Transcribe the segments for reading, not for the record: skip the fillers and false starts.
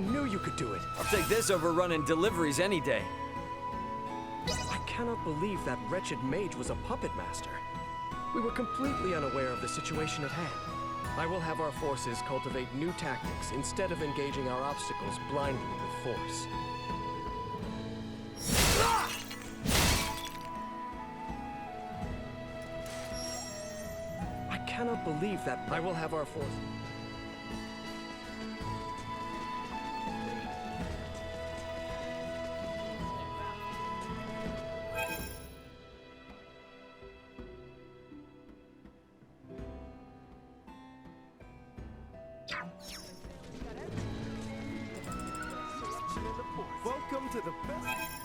knew you could do it. I'll take this over running deliveries any day. I cannot believe that wretched mage was a puppet master. We were completely unaware of the situation at hand. I will have our forces cultivate new tactics instead of engaging our obstacles blindly with force. I cannot believe that I will have our forces. Welcome to the best.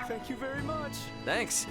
Thank you very much. Thanks.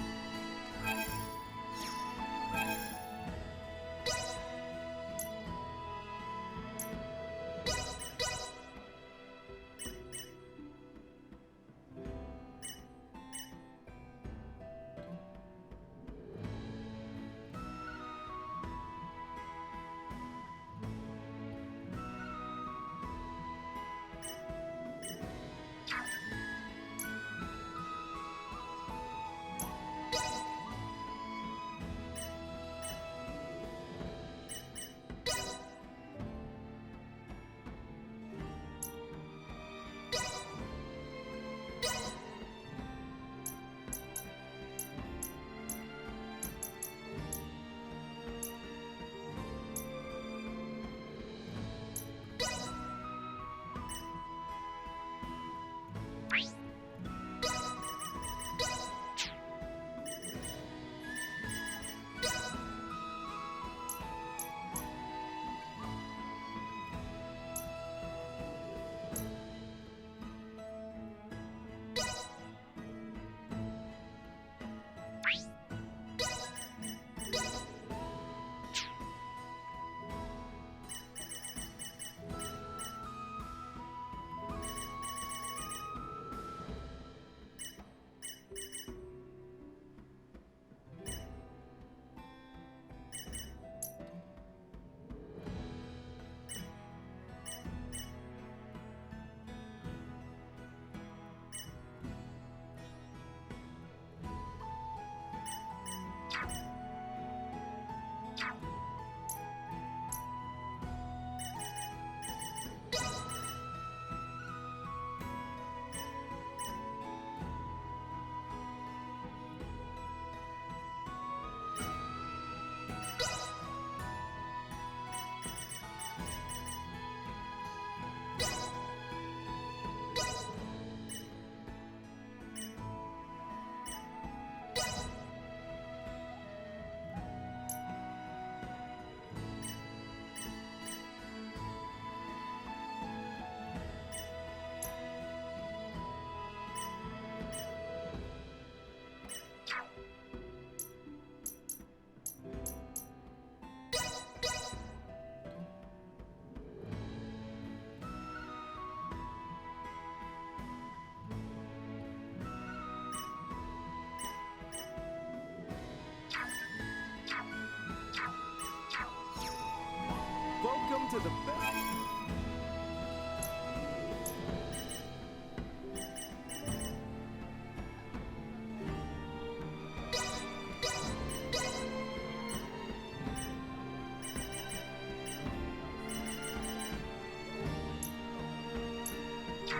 Welcome to the best.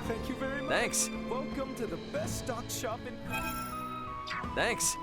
Thank you very much. Thanks. Welcome to the best stock shop in. Thanks.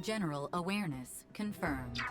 General awareness confirmed.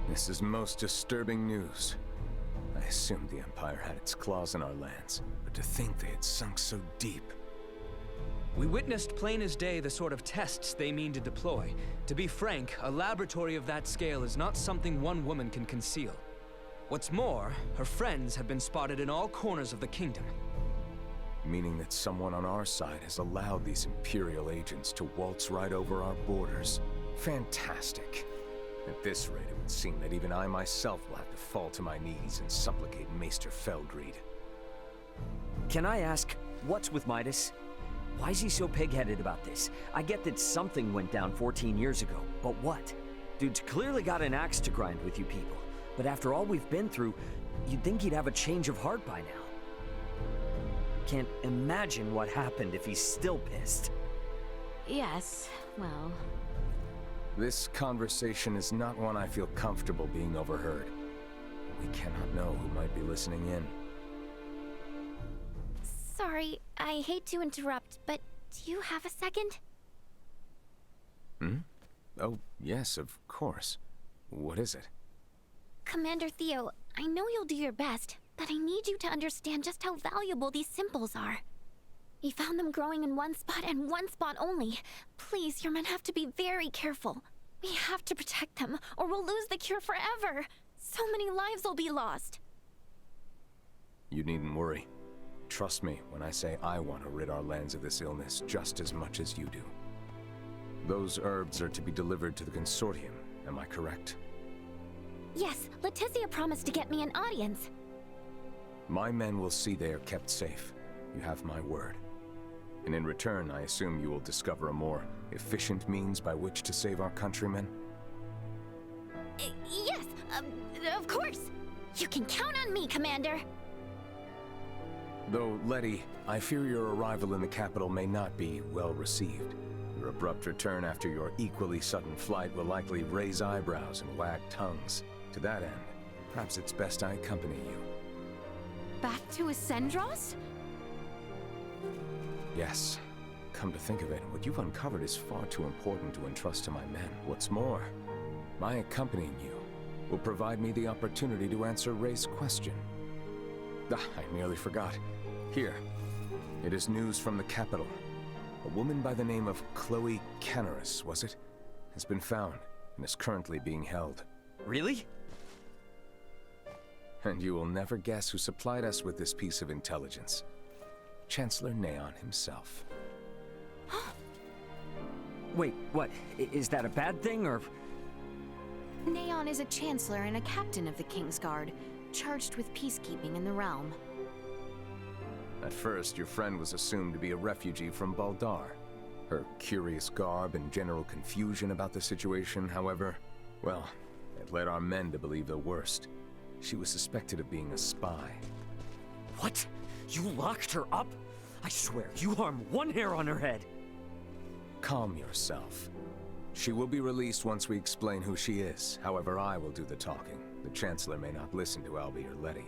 This is most disturbing news. I assumed the Empire had its claws in our lands, but to think they had sunk so deep. We witnessed plain as day the sort of tests they mean to deploy. To be frank, a laboratory of that scale is not something one woman can conceal. What's more, her friends have been spotted in all corners of the kingdom. Meaning that someone on our side has allowed these Imperial agents to waltz right over our borders. Fantastic. At this rate, it would seem that even I myself will have to fall to my knees and supplicate Maester Feldreed. Can I ask, what's with Midas? Why is he so pig-headed about this? I get that something went down 14 years ago, but what? Dude's clearly got an axe to grind with you people. But after all we've been through, you'd think he'd have a change of heart by now. Can't imagine what happened if he's still pissed. Yes, well... This conversation is not one I feel comfortable being overheard. We cannot know who might be listening in. Sorry, I hate to interrupt, but do you have a second? Oh, yes, of course. What is it? Commander Theo, I know you'll do your best, but I need you to understand just how valuable these symbols are. We found them growing in one spot and one spot only. Please, your men have to be very careful. We have to protect them, or we'll lose the cure forever. So many lives will be lost. You needn't worry. Trust me when I say I want to rid our lands of this illness just as much as you do. Those herbs are to be delivered to the Consortium, am I correct? Yes, Leticia promised to get me an audience. My men will see they are kept safe. You have my word. And in return, I assume you will discover a more efficient means by which to save our countrymen? Yes, of course. You can count on me, Commander. Though, Letty, I fear your arrival in the capital may not be well received. Your abrupt return after your equally sudden flight will likely raise eyebrows and wag tongues. To that end, perhaps it's best I accompany you. Back to Ascendros? Yes. Come to think of it, what you've uncovered is far too important to entrust to my men. What's more, my accompanying you will provide me the opportunity to answer Ray's question. Ah, I nearly forgot. Here, it is news from the capital. A woman by the name of Chloe Canaris, was it? Has been found and is currently being held. Really? And you will never guess who supplied us with this piece of intelligence. Chancellor Neon himself. Wait, what? Is that a bad thing, or...? Neon is a chancellor and a captain of the Kingsguard, charged with peacekeeping in the realm. At first, your friend was assumed to be a refugee from Baldar. Her curious garb and general confusion about the situation, however, well, it led our men to believe the worst. She was suspected of being a spy. What? You locked her up? I swear, you harm one hair on her head. Calm yourself. She will be released once we explain who she is. However, I will do the talking. The Chancellor may not listen to Albie or Letty.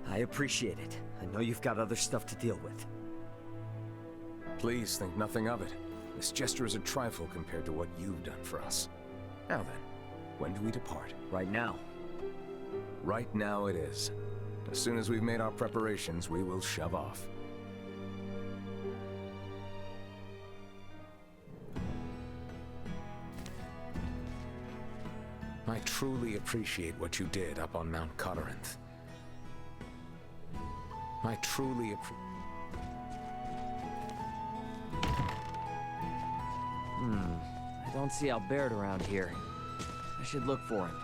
I appreciate it. I know you've got other stuff to deal with. Please think nothing of it. This gesture is a trifle compared to what you've done for us. Now then, when do we depart? Right now. Right now it is. As soon as we've made our preparations, we will shove off. I truly appreciate what you did up on Mount Codarinth. I truly I don't see Albert around here. I should look for him.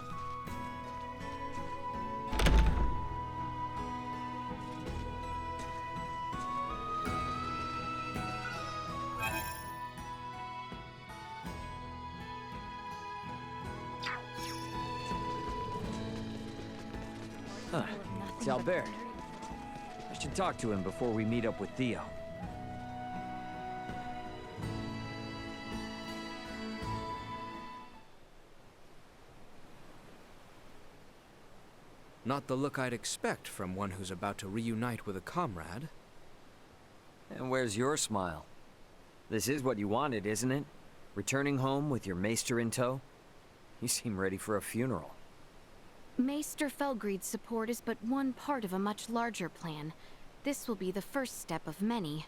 It's Albert. I should talk to him before we meet up with Theo. Not the look I'd expect from one who's about to reunite with a comrade. And where's your smile? This is what you wanted, isn't it? Returning home with your maester in tow? You seem ready for a funeral. Maester Felgreid's support is but one part of a much larger plan. This will be the first step of many.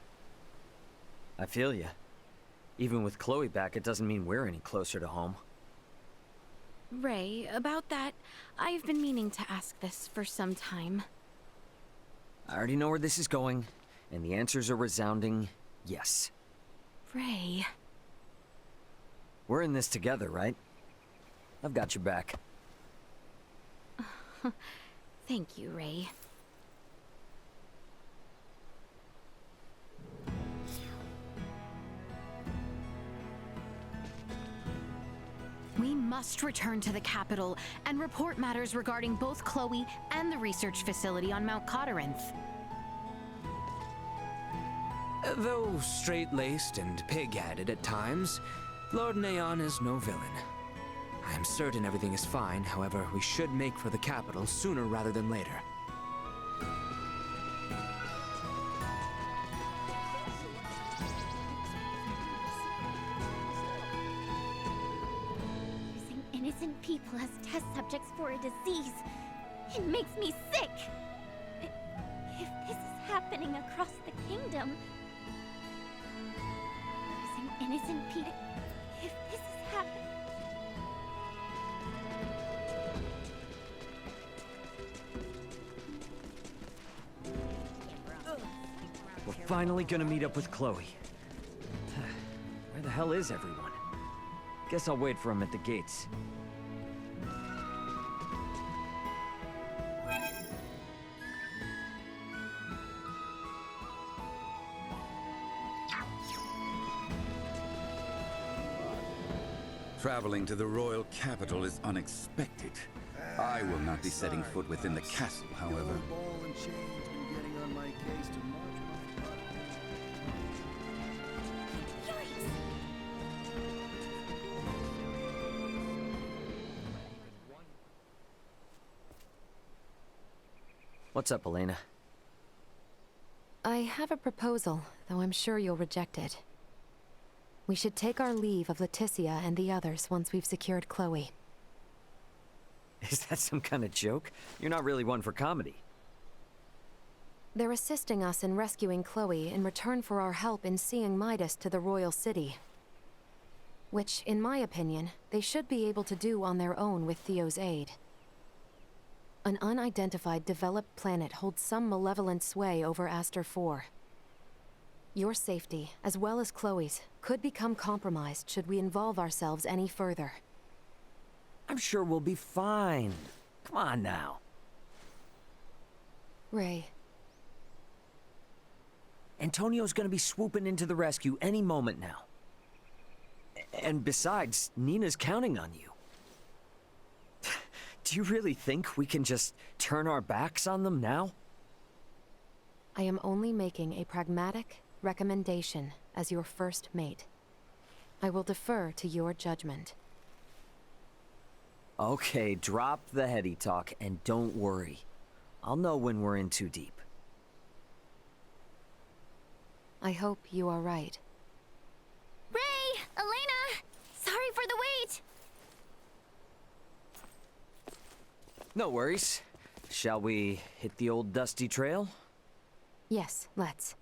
I feel ya. Even with Chloe back, it doesn't mean we're any closer to home. Ray, about that, I've been meaning to ask this for some time. I already know where this is going, and the answer's a resounding yes. Ray... We're in this together, right? I've got your back. Thank you, Ray. We must return to the capital and report matters regarding both Chloe and the research facility on Mount Codarinth. Though straight-laced and pig-headed at times, Lord Neon is no villain. I am certain everything is fine, however, we should make for the capital sooner rather than later. Using innocent people as test subjects for a disease. It makes me sick! If this is happening across the kingdom... Using innocent people... If this is happening... We're finally gonna meet up with Chloe. Where the hell is everyone? Guess I'll wait for him at the gates. Traveling to the royal capital is unexpected. I will not be setting foot within the castle, however. Yikes! What's up, Elena? I have a proposal, though I'm sure you'll reject it. We should take our leave of Leticia and the others once we've secured Chloe. Is that some kind of joke? You're not really one for comedy. They're assisting us in rescuing Chloe in return for our help in seeing Midas to the Royal City. Which, in my opinion, they should be able to do on their own with Theo's aid. An unidentified developed planet holds some malevolent sway over Aster 4. Your safety, as well as Chloe's, could become compromised should we involve ourselves any further. I'm sure we'll be fine. Come on now. Ray. Antonio's gonna be swooping into the rescue any moment now. And besides, Nina's counting on you. Do you really think we can just turn our backs on them now? I am only making a pragmatic recommendation as your first mate. I will defer to your judgment. Okay, drop the heady talk and don't worry. I'll know when we're in too deep. I hope you are right. Ray! Elena! Sorry for the wait! No worries. Shall we hit the old dusty trail? Yes, let's.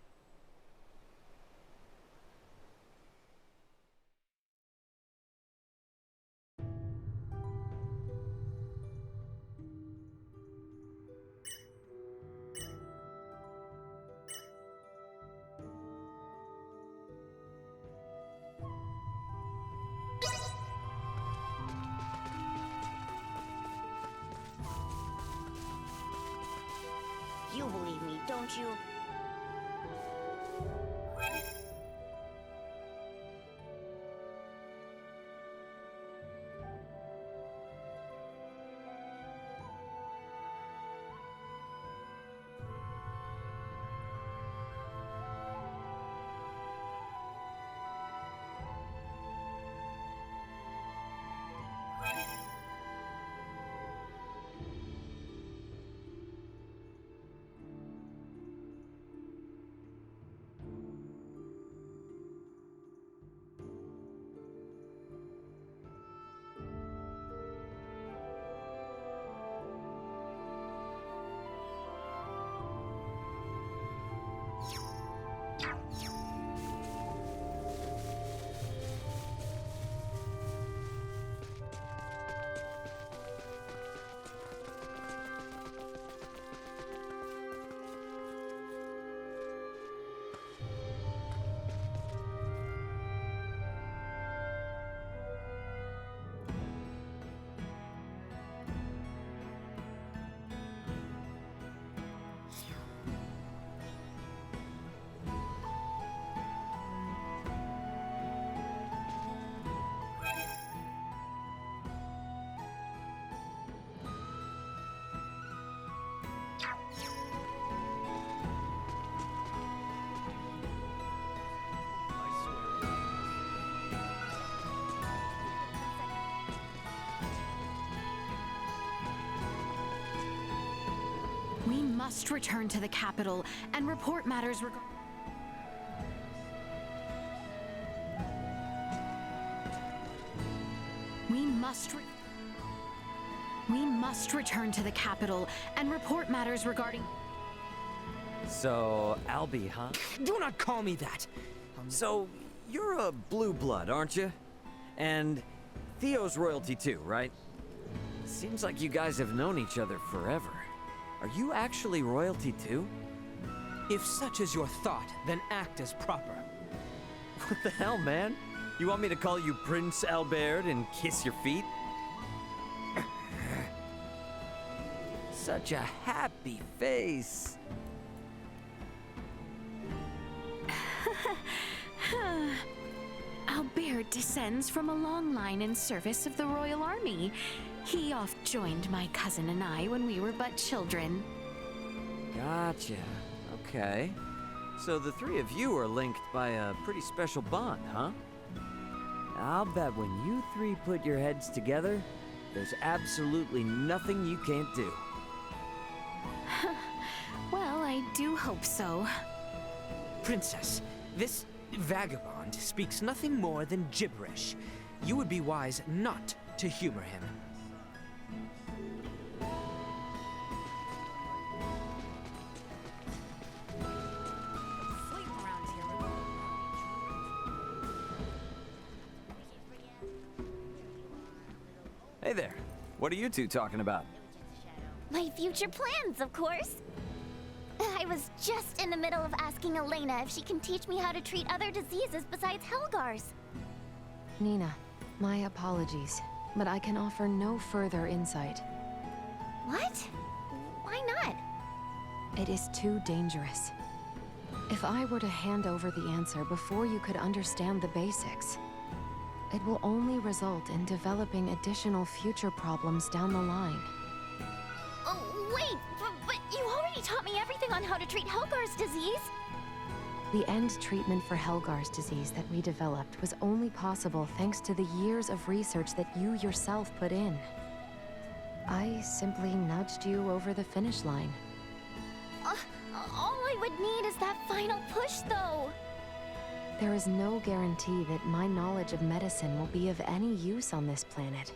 You believe me, don't you? We must return to the capital and report matters regarding... We must return to the capital and report matters regarding... So, Albie, huh? Do not call me that! So, you're a blue blood, aren't you? And Theo's royalty too, right? Seems like you guys have known each other forever. Are you actually royalty too? If such is your thought, then act as proper. What the hell, man? You want me to call you Prince Albert and kiss your feet? Such a happy face. Albert descends from a long line in service of the Royal Army. He oft joined my cousin and I when we were but children. Gotcha. Okay. So the three of you are linked by a pretty special bond, huh? I'll bet when you three put your heads together, there's absolutely nothing you can't do. I do hope so. Princess, this vagabond speaks nothing more than gibberish. You would be wise not to humor him. Hey there. What are you two talking about? My future plans, of course. I was just in the middle of asking Elena if she can teach me how to treat other diseases besides Helgar's. Nina, my apologies, but I can offer no further insight. What? Why not? It is too dangerous. If I were to hand over the answer before you could understand the basics, it will only result in developing additional future problems down the line. Oh, wait, but you already taught me everything on how to treat Helgar's disease. The end treatment for Helgar's disease that we developed was only possible thanks to the years of research that you yourself put in. I simply nudged you over the finish line. All I would need is that final push, though. There is no guarantee that my knowledge of medicine will be of any use on this planet.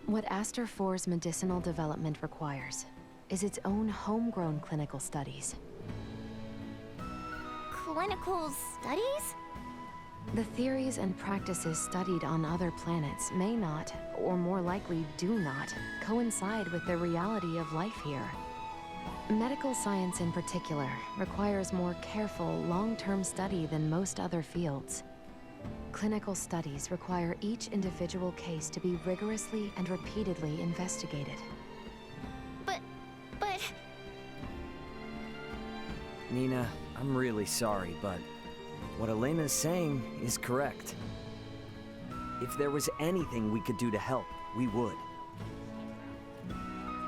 What Aster IV's medicinal development requires is its own homegrown clinical studies. Clinical studies? The theories and practices studied on other planets may not, or more likely do not, coincide with the reality of life here. Medical science in particular requires more careful, long-term study than most other fields. Clinical studies require each individual case to be rigorously and repeatedly investigated. But... Nina, I'm really sorry, but what Elena's saying is correct. If there was anything we could do to help, we would.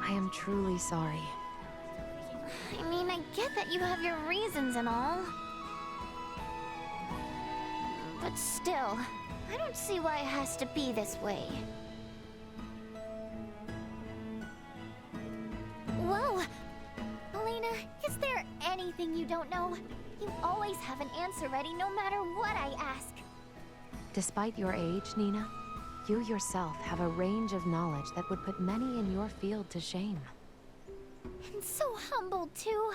I am truly sorry. I mean, I get that you have your reasons and all. But still, I don't see why it has to be this way. Whoa! Elena, is there anything you don't know? You always have an answer ready no matter what I ask. Despite your age, Nina, you yourself have a range of knowledge that would put many in your field to shame. And so humble, too.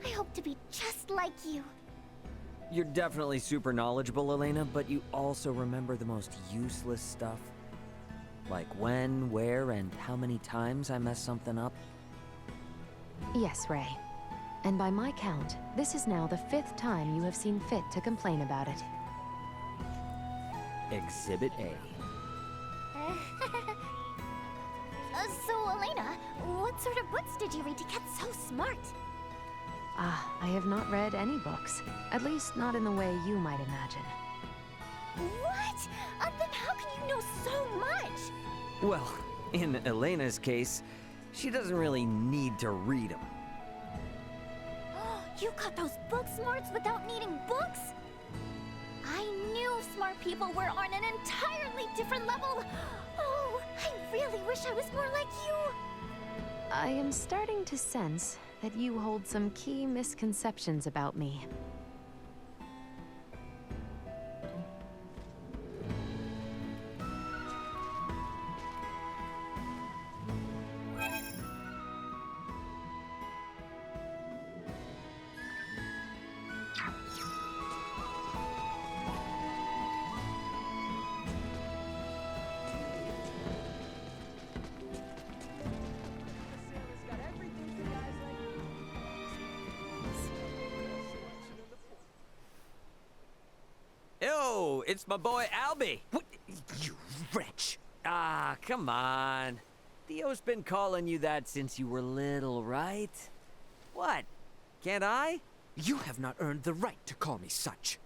I hope to be just like you. You're definitely super knowledgeable, Elena, but you also remember the most useless stuff. Like when, where, and how many times I messed something up. Yes, Ray. And by my count, this is now the 5th time you have seen fit to complain about it. Exhibit A. So, Elena, what sort of books did you read to get so smart? I have not read any books. At least not in the way you might imagine. What? Then how can you know so much? Well, in Elena's case, she doesn't really need to read them. You got those book smarts without needing books? I knew smart people were on an entirely different level. Oh, I really wish I was more like you. I am starting to sense that you hold some key misconceptions about me. Yo, it's my boy Albie. What? You wretch! Ah, come on. Theo's been calling you that since you were little, right? What? Can't I? You have not earned the right to call me such.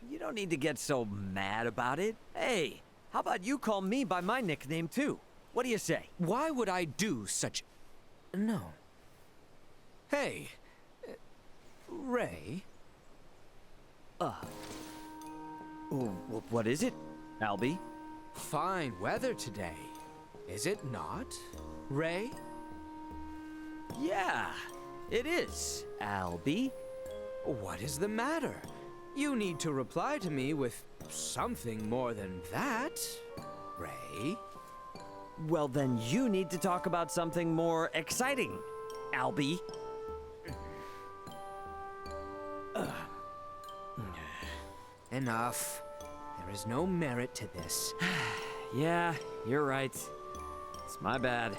You don't need to get so mad about it. Hey, how about you call me by my nickname too? What do you say? Why would I do such... No. Hey, Ray? What is it, Albie? Fine weather today, is it not, Ray? Yeah, It is, Albie. What is the matter? You need to reply to me with something more than that, Ray. Well, then you need to talk about something more exciting, Albie. Enough. There is no merit to this. Yeah, you're right. It's my bad.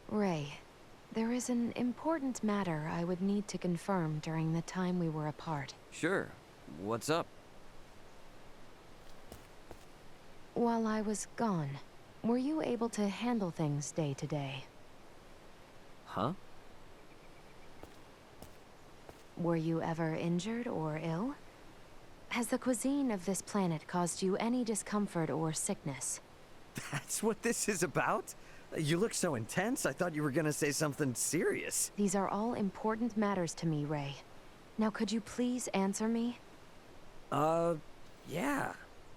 Ray, there is an important matter I would need to confirm during the time we were apart. Sure. What's up? While I was gone, were you able to handle things day to day? Huh? Were you ever injured or ill? Has the cuisine of this planet caused you any discomfort or sickness? That's what this is about? You look so intense, I thought you were gonna say something serious. These are all important matters to me, Ray. Now could you please answer me? Yeah.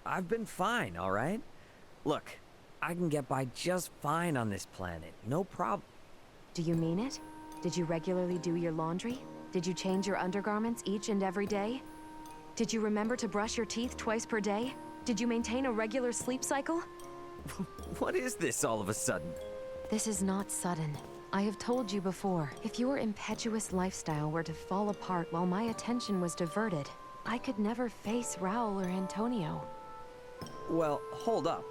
I've been fine, alright? Look, I can get by just fine on this planet, no problem. Do you mean it? Did you regularly do your laundry? Did you change your undergarments each and every day? Did you remember to brush your teeth twice per day? Did you maintain a regular sleep cycle? What is this all of a sudden? This is not sudden. I have told you before, if your impetuous lifestyle were to fall apart while my attention was diverted, I could never face Raul or Antonio. Well, hold up.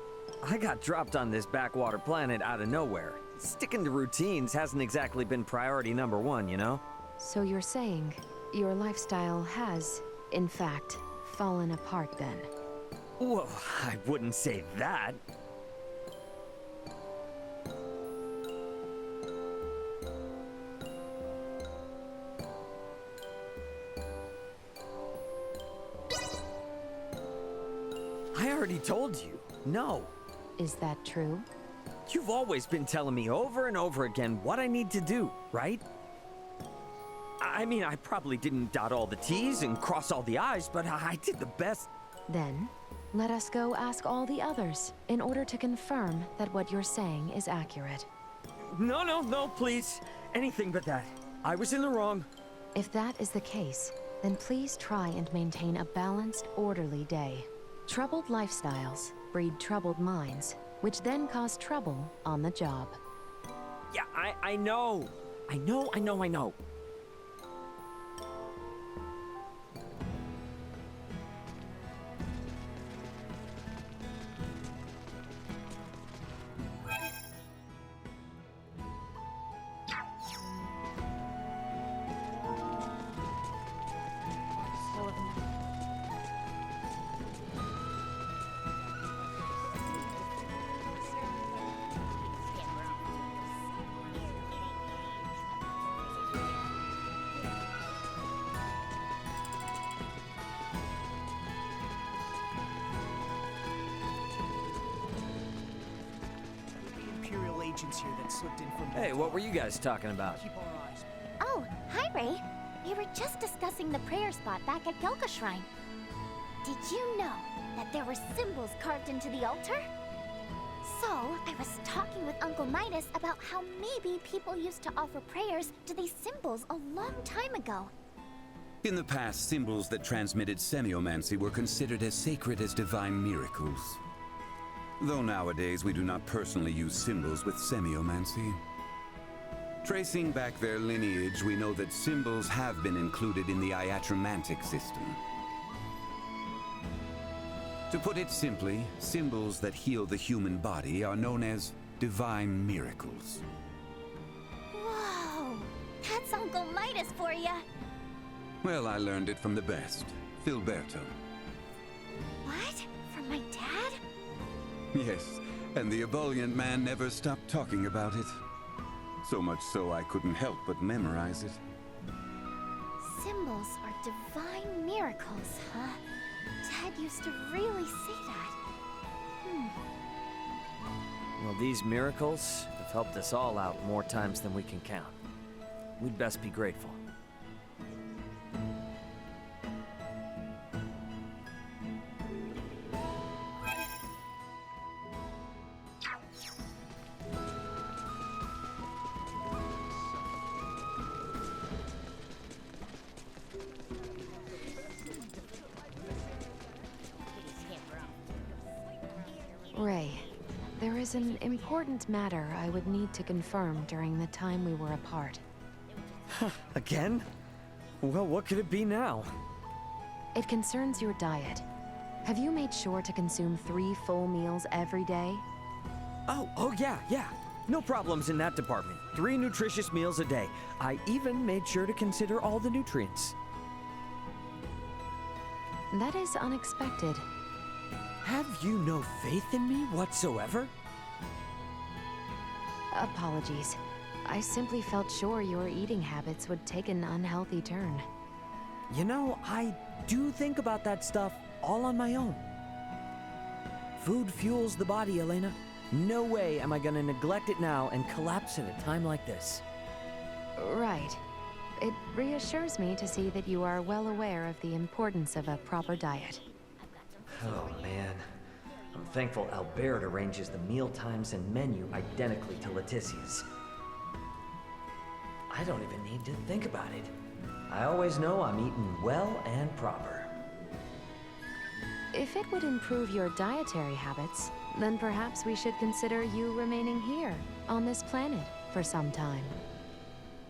I got dropped on this backwater planet out of nowhere. Sticking to routines hasn't exactly been priority number one, you know? So you're saying your lifestyle has, in fact, fallen apart then? Whoa, I wouldn't say that. I already told you, no. Is that true? You've always been telling me over and over again what I need to do, right? I mean, I probably didn't dot all the T's and cross all the I's, but I did the best. Then, let us go ask all the others in order to confirm that what you're saying is accurate. No, please. Anything but that. I was in the wrong. If that is the case, then please try and maintain a balanced, orderly day. Troubled lifestyles breed troubled minds, which then cause trouble on the job. Yeah, I know. I know. Here that slipped in from Hey, what were you guys talking about? Keep our eyes. Oh, hi, Ray. We were just discussing the prayer spot back at Gelka Shrine. Did you know that there were symbols carved into the altar? So, I was talking with Uncle Midas about how maybe people used to offer prayers to these symbols a long time ago. In the past, symbols that transmitted semiomancy were considered as sacred as divine miracles. Though nowadays we do not personally use symbols with semiomancy. Tracing back their lineage, we know that symbols have been included in the iatromantic system. To put it simply, symbols that heal the human body are known as divine miracles. Whoa! That's Uncle Midas for ya! Well, I learned it from the best, Filberto. What? From my dad? Yes, and the ebullient man never stopped talking about it. So much so I couldn't help but memorize it. Symbols are divine miracles, huh? Dad used to really say that. Well, these miracles have helped us all out more times than we can count. We'd best be grateful. Ray, there is an important matter I would need to confirm during the time we were apart. Again? Well, what could it be now? It concerns your diet. Have you made sure to consume 3 full meals every day? Oh yeah. No problems in that department. 3 nutritious meals a day. I even made sure to consider all the nutrients. That is unexpected. Have you no faith in me whatsoever? Apologies. I simply felt sure your eating habits would take an unhealthy turn. You know, I do think about that stuff all on my own. Food fuels the body, Elena. No way am I gonna neglect it now and collapse at a time like this. Right. It reassures me to see that you are well aware of the importance of a proper diet. Oh man. I'm thankful Albert arranges the meal times and menu identically to Leticia's. I don't even need to think about it. I always know I'm eating well and proper. If it would improve your dietary habits, then perhaps we should consider you remaining here, on this planet, for some time.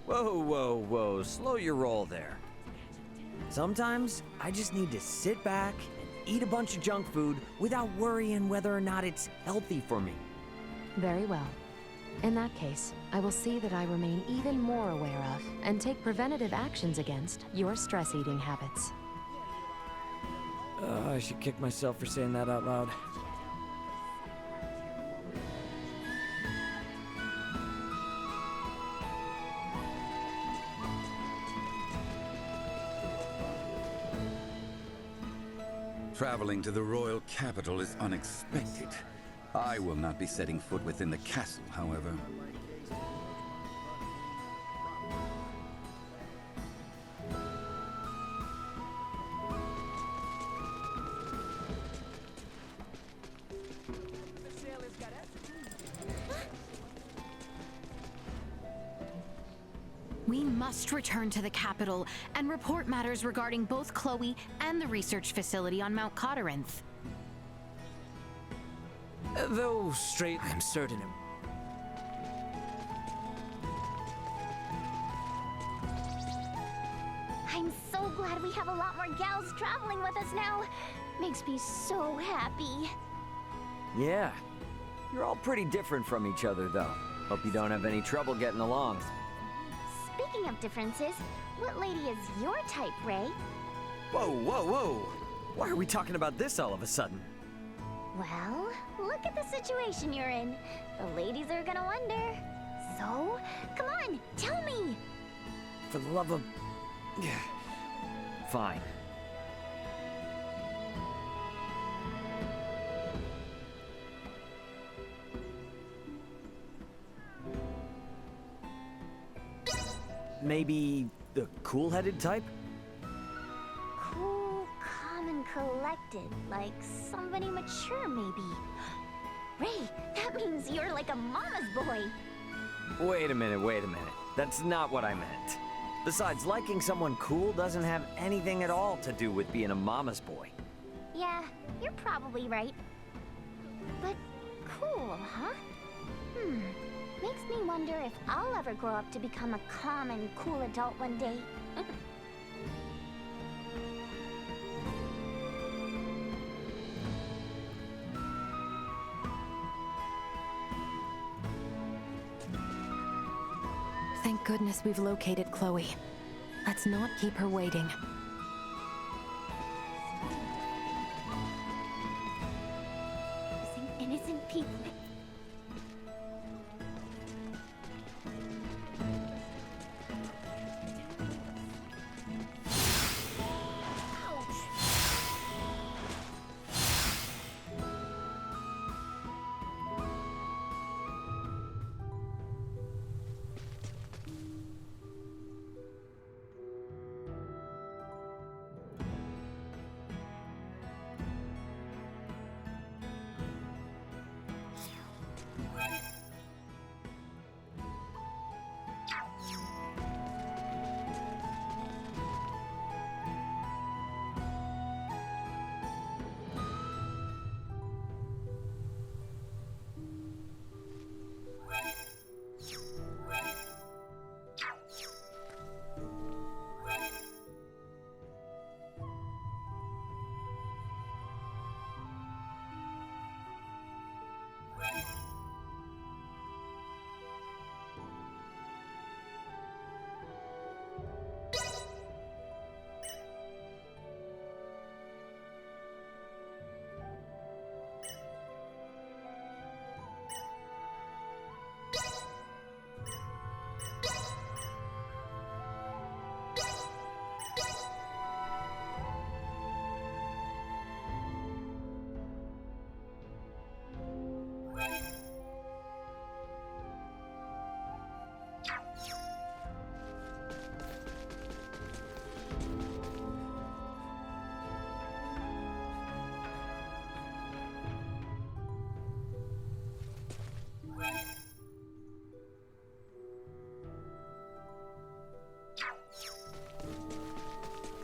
Whoa. Slow your roll there. Sometimes I just need to sit back and eat a bunch of junk food without worrying whether or not it's healthy for me. Very well. In that case, I will see that I remain even more aware of and take preventative actions against your stress-eating habits. I should kick myself for saying that out loud. Traveling to the royal capital is unexpected. I will not be setting foot within the castle, however. We must return to the capital and report matters regarding both Chloe and the research facility on Mount Cotteranth. Though straight, I'm certain. I'm so glad we have a lot more gals traveling with us now. Makes me so happy. Yeah. You're all pretty different from each other, though. Hope you don't have any trouble getting along. Speaking of differences, what lady is your type, Ray? Whoa. Why are we talking about this all of a sudden? Well, look at the situation you're in. The ladies are gonna wonder. So, come on, tell me! For the love of... Fine. Maybe the cool-headed type? Cool, calm, and collected, like somebody mature, maybe. Ray, that means you're like a mama's boy. Wait a minute. That's not what I meant. Besides, liking someone cool doesn't have anything at all to do with being a mama's boy. Yeah, you're probably right. But cool, huh? Makes me wonder if I'll ever grow up to become a calm and cool adult one day. Thank goodness we've located Chloe. Let's not keep her waiting. Innocent people.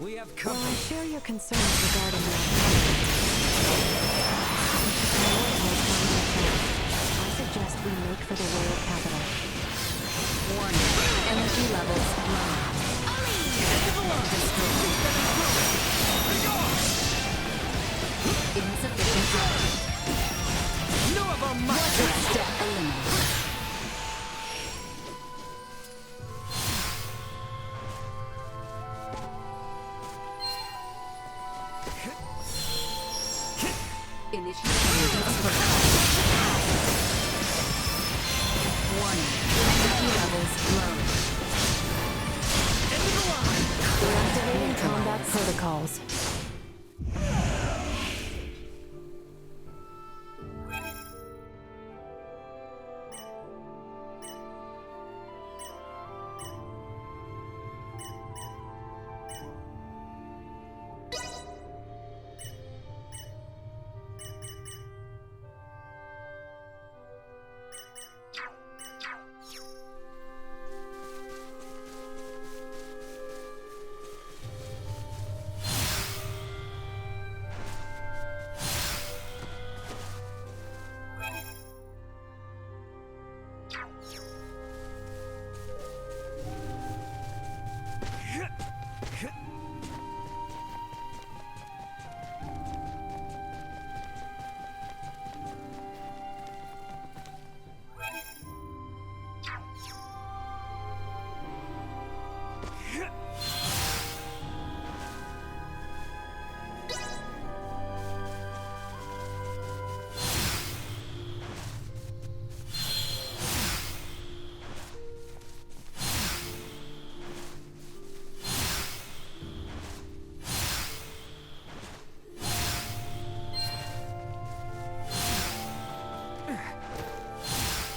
We have While company. I share your concerns regarding that, I suggest we make for the royal capital. Warning, energy levels low. Insufficient. No of our might. Step eliminated. Warning, energy levels low. We're activating combat protocols.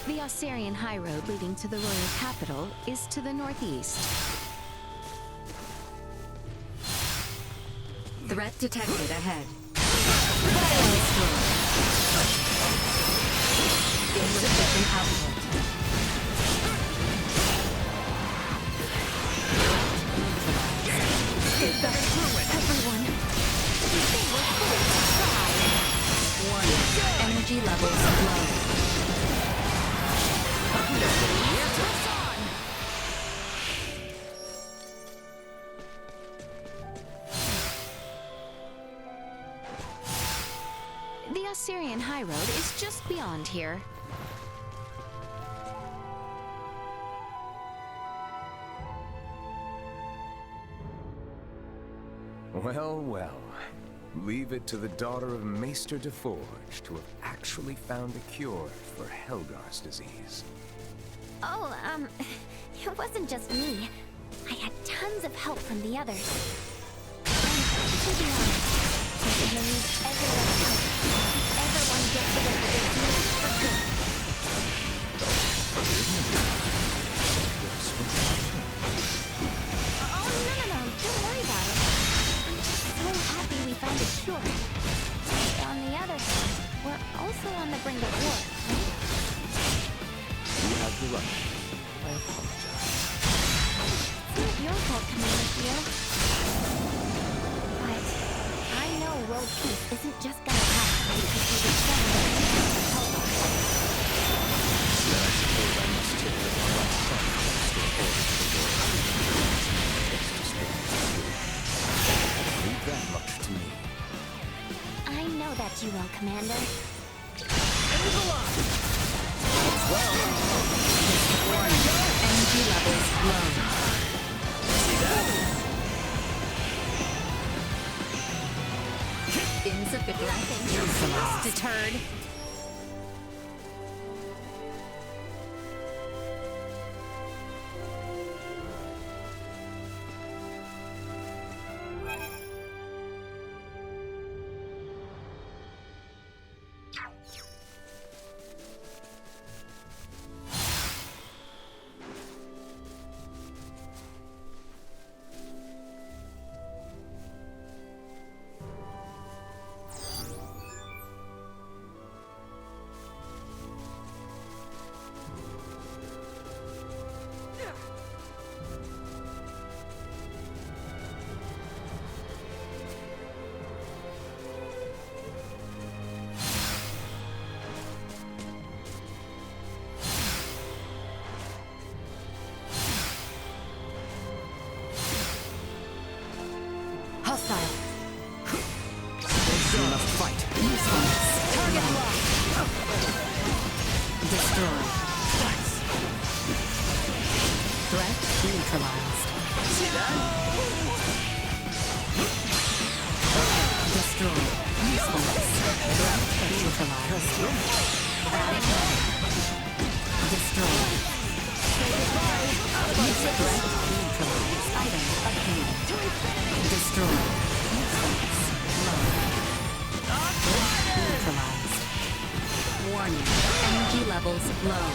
The Osirian High Road leading to the royal capital is to the northeast. Threat detected ahead. Insufficient output. Everyone! They were forced to try! Warning, energy levels low. The Osirian High Road is just beyond here. Well, well. Leave it to the daughter of Maester DeForge to have actually found a cure for Helgar's disease. Oh, it wasn't just me. I had tons of help from the others. And to be honest, I'm gonna need everyone's help. If everyone gets rid of the disease for good. Oh, no, don't worry about it. I'm just so happy we found a cure. But on the other hand, we're also on the brink of war, right? You have the right. I apologize. It's not your fault, Commander Theo. But I know world peace isn't just gonna happen because we defend the people of Helgar. Then I suppose I must take it on myself to restore order to the world. Leave that much to me. I know that you will, Commander. Energy levels low. Insufficient. Deterred. Hostile. We must fight. Usefulness. Target locked. Destroy. Threat neutralized. See that? Destroy. Usefulness. Threat neutralized. Destroy. Threat neutralized. Item obtained. Destroy. Usefulness. Low. Threat neutralized. Warning. Energy levels low.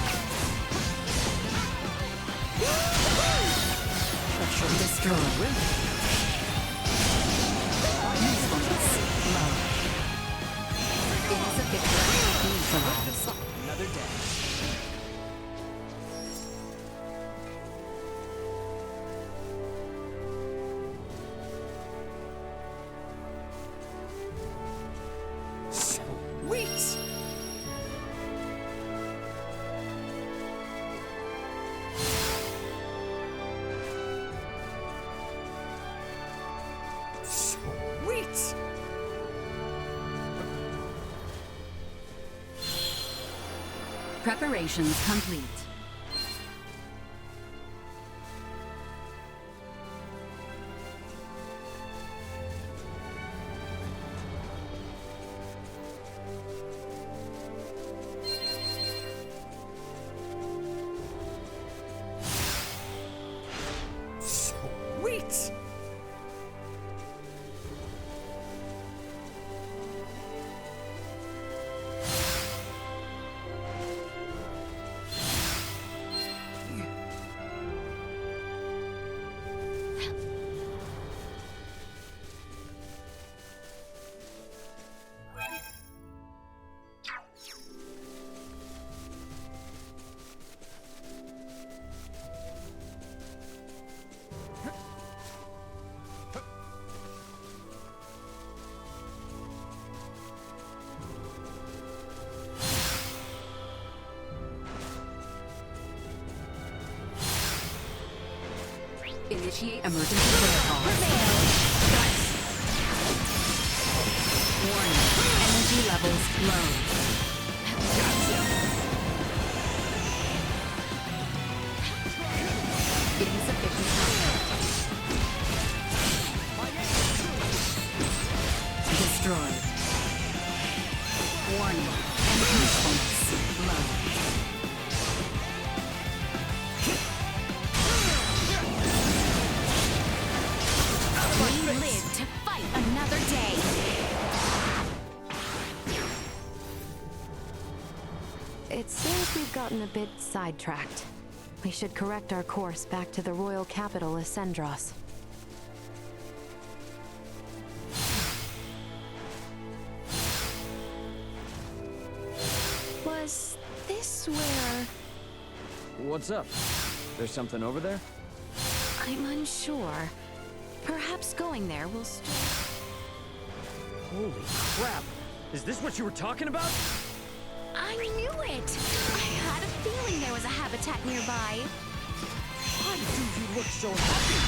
Destroy. Usefulness low. Insufficient. Neutralized. Another day. Sweet! Sweet! Preparations complete. Sweet! Initiate emergency protocol. Warning. Energy levels low. Insufficient output. Warning. Energy levels low. We live to fight another day. It seems we've gotten a bit sidetracked. We should correct our course back to the royal capital, Ascendros. Was this where... What's up? There's something over there? I'm unsure. Perhaps going there will Holy crap! Is this what you were talking about? I knew it! I had a feeling there was a habitat nearby. Why do you look so happy?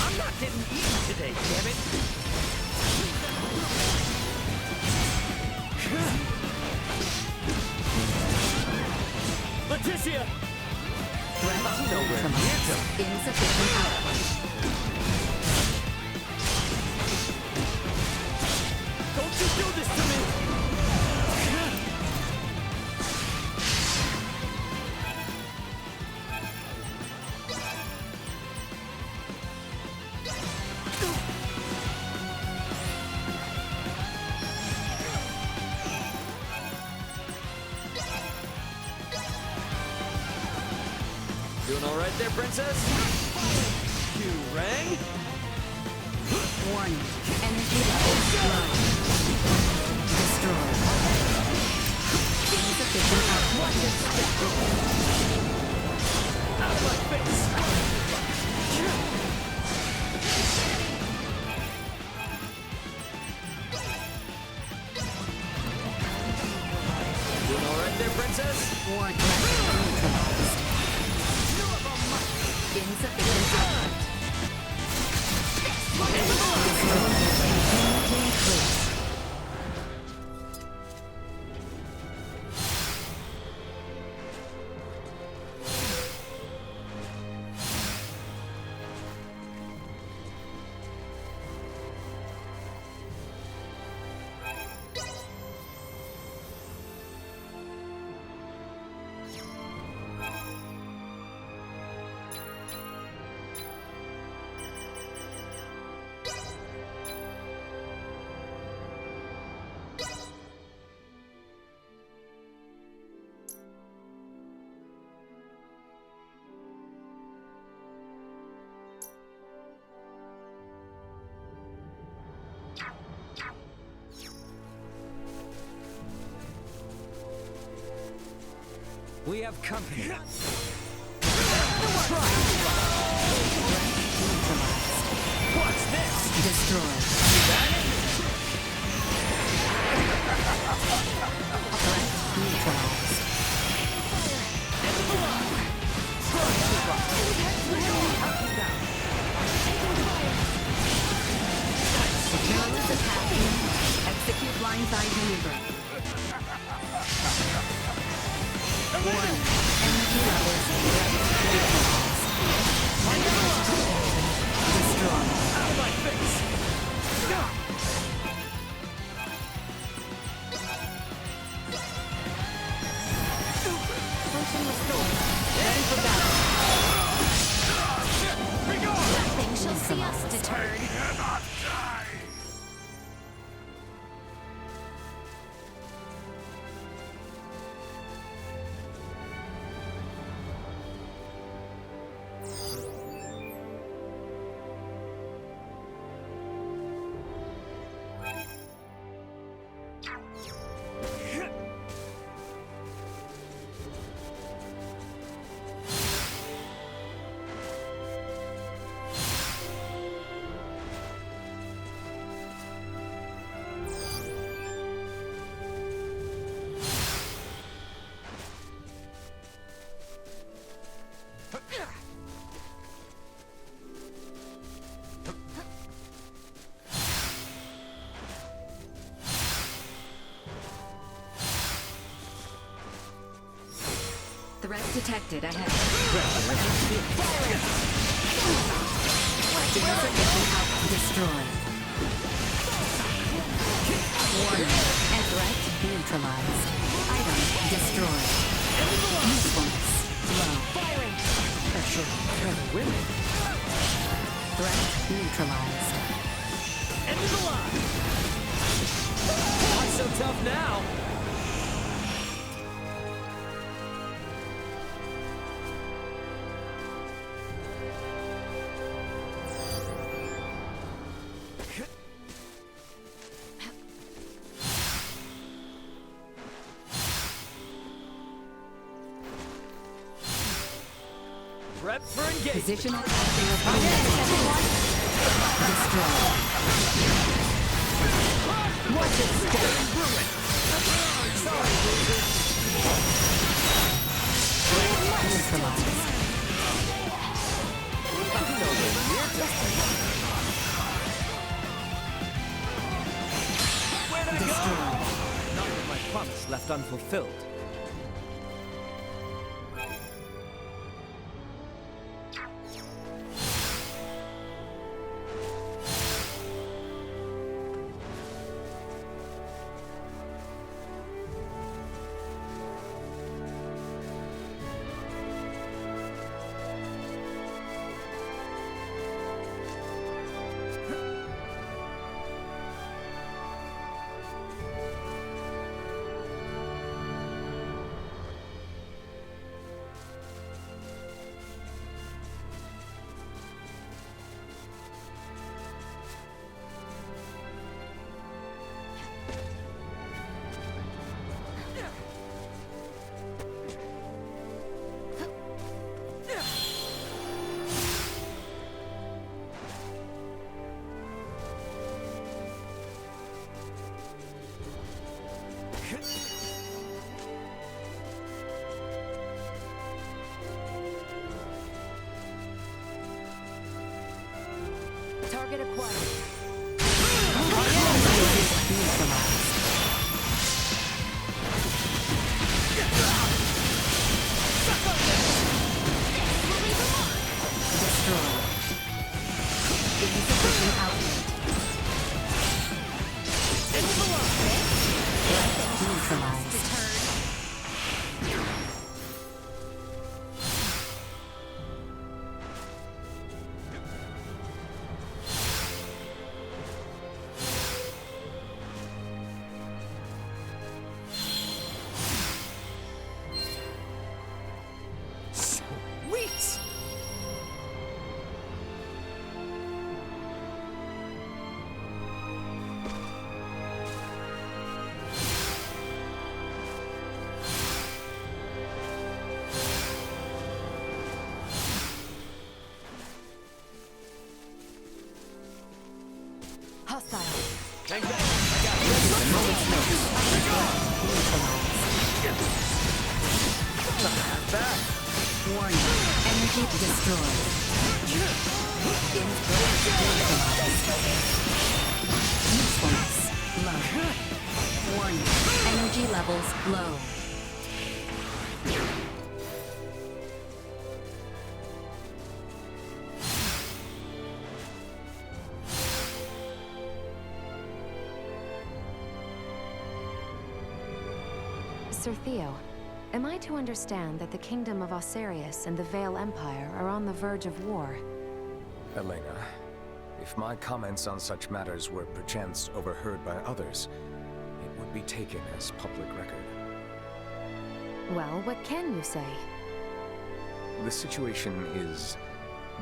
I'm not getting eaten today, damn it! Leticia! Threat neutralized. Insufficient output. Don't you do this to me! Doing all right there, princess? You rang? Warning. Energy levels low. Destroyed. Insufficient output. Out of my face! Doing all right there, princess? Warning. Neutralized. Insufficient output. We have company. What's this? Destroyed. Threat neutralized. Securities attacking. Execute blindside maneuver. Warning. Energy levels neutralized. Destroyed. Out of my face! Function restored. Ready for battle. Nothing shall see us deterred. Threat detected ahead. Destroyed. Warning. Threat neutralized. Item destroyed. Usefulness low. Firing! Pressure and women. Threat neutralized. End of the line! Not so tough now! Prep for engagement. Position attacking opponent. Destroyed. Watch it stay. Neutralized. Where'd I go? Not with my promise left unfulfilled. Target acquired. Destroyed. Insufficient outlet. Neutralized. Sweet! Hostile. Bang bang! I got this. A moment's notice. Not half bad. Warning. Energy destroyed. Usefulness low. Warning. Energy levels low. Sir Theo, am I to understand that the Kingdom of Osarius and the Vale Empire are on the verge of war? Elena, if my comments on such matters were perchance overheard by others, it would be taken as public record. Well, what can you say? The situation is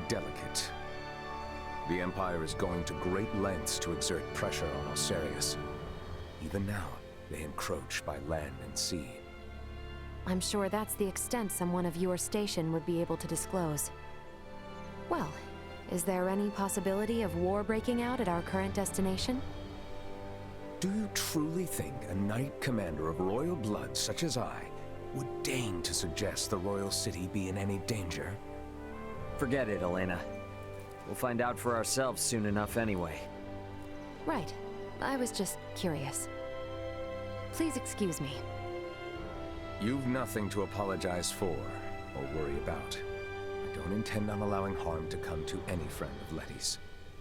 delicate. The Empire is going to great lengths to exert pressure on Osarius. Even now, they encroach by land and sea. I'm sure that's the extent someone of your station would be able to disclose. Well, is there any possibility of war breaking out at our current destination? Do you truly think a knight commander of royal blood such as I would deign to suggest the royal city be in any danger? Forget it, Elena. We'll find out for ourselves soon enough anyway. Right. I was just curious. Please excuse me. You've nothing to apologize for or worry about. I don't intend on allowing harm to come to any friend of Letty's.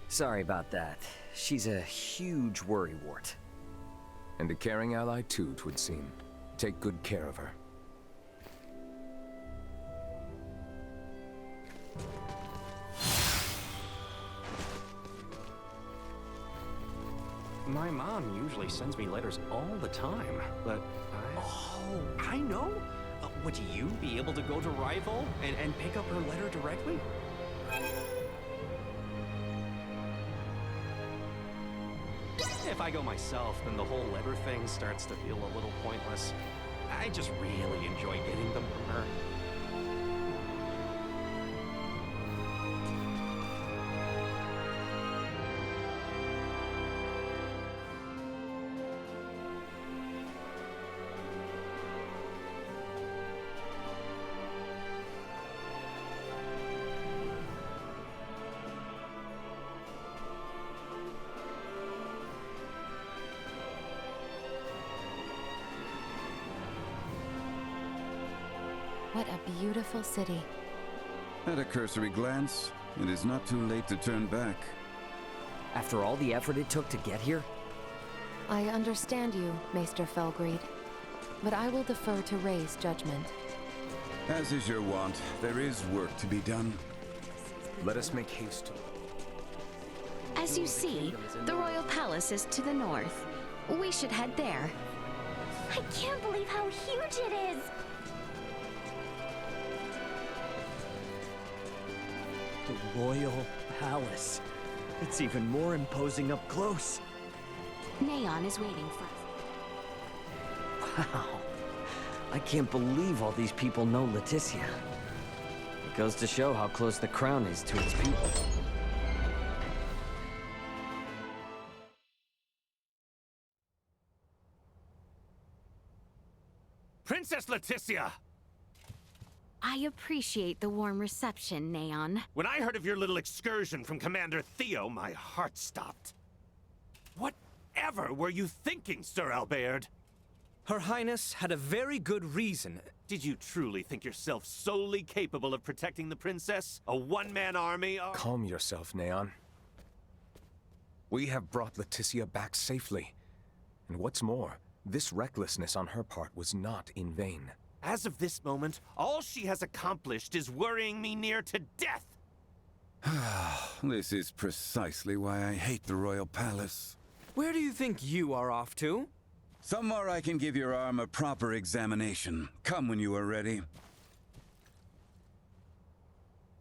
Sorry about that. She's a huge worrywart. And a caring ally too, 'twould seem. Take good care of her. My mom usually sends me letters all the time, but Oh, I know! Would you be able to go to Rival and pick up her letter directly? If I go myself, then the whole letter thing starts to feel a little pointless. I just really enjoy getting them from her. What a beautiful city. At a cursory glance, it is not too late to turn back. After all the effort it took to get here? I understand you, Maester Felgreed, but I will defer to Ray's judgment. As is your wont, there is work to be done. Let us make haste. As you see, the Royal Palace is to the north. We should head there. I can't believe how huge it is! The Royal Palace. It's even more imposing up close. Neon is waiting for us. Wow. I can't believe all these people know Leticia. It goes to show how close the crown is to its people. Princess Leticia! I appreciate the warm reception, Neon. When I heard of your little excursion from Commander Theo, my heart stopped. Whatever were you thinking, Sir Albert? Her Highness had a very good reason. Did you truly think yourself solely capable of protecting the princess? A one-man army? Calm yourself, Neon. We have brought Leticia back safely. And what's more, this recklessness on her part was not in vain. As of this moment, all she has accomplished is worrying me near to death! This is precisely why I hate the Royal Palace. Where do you think you are off to? Somewhere I can give your arm a proper examination. Come when you are ready.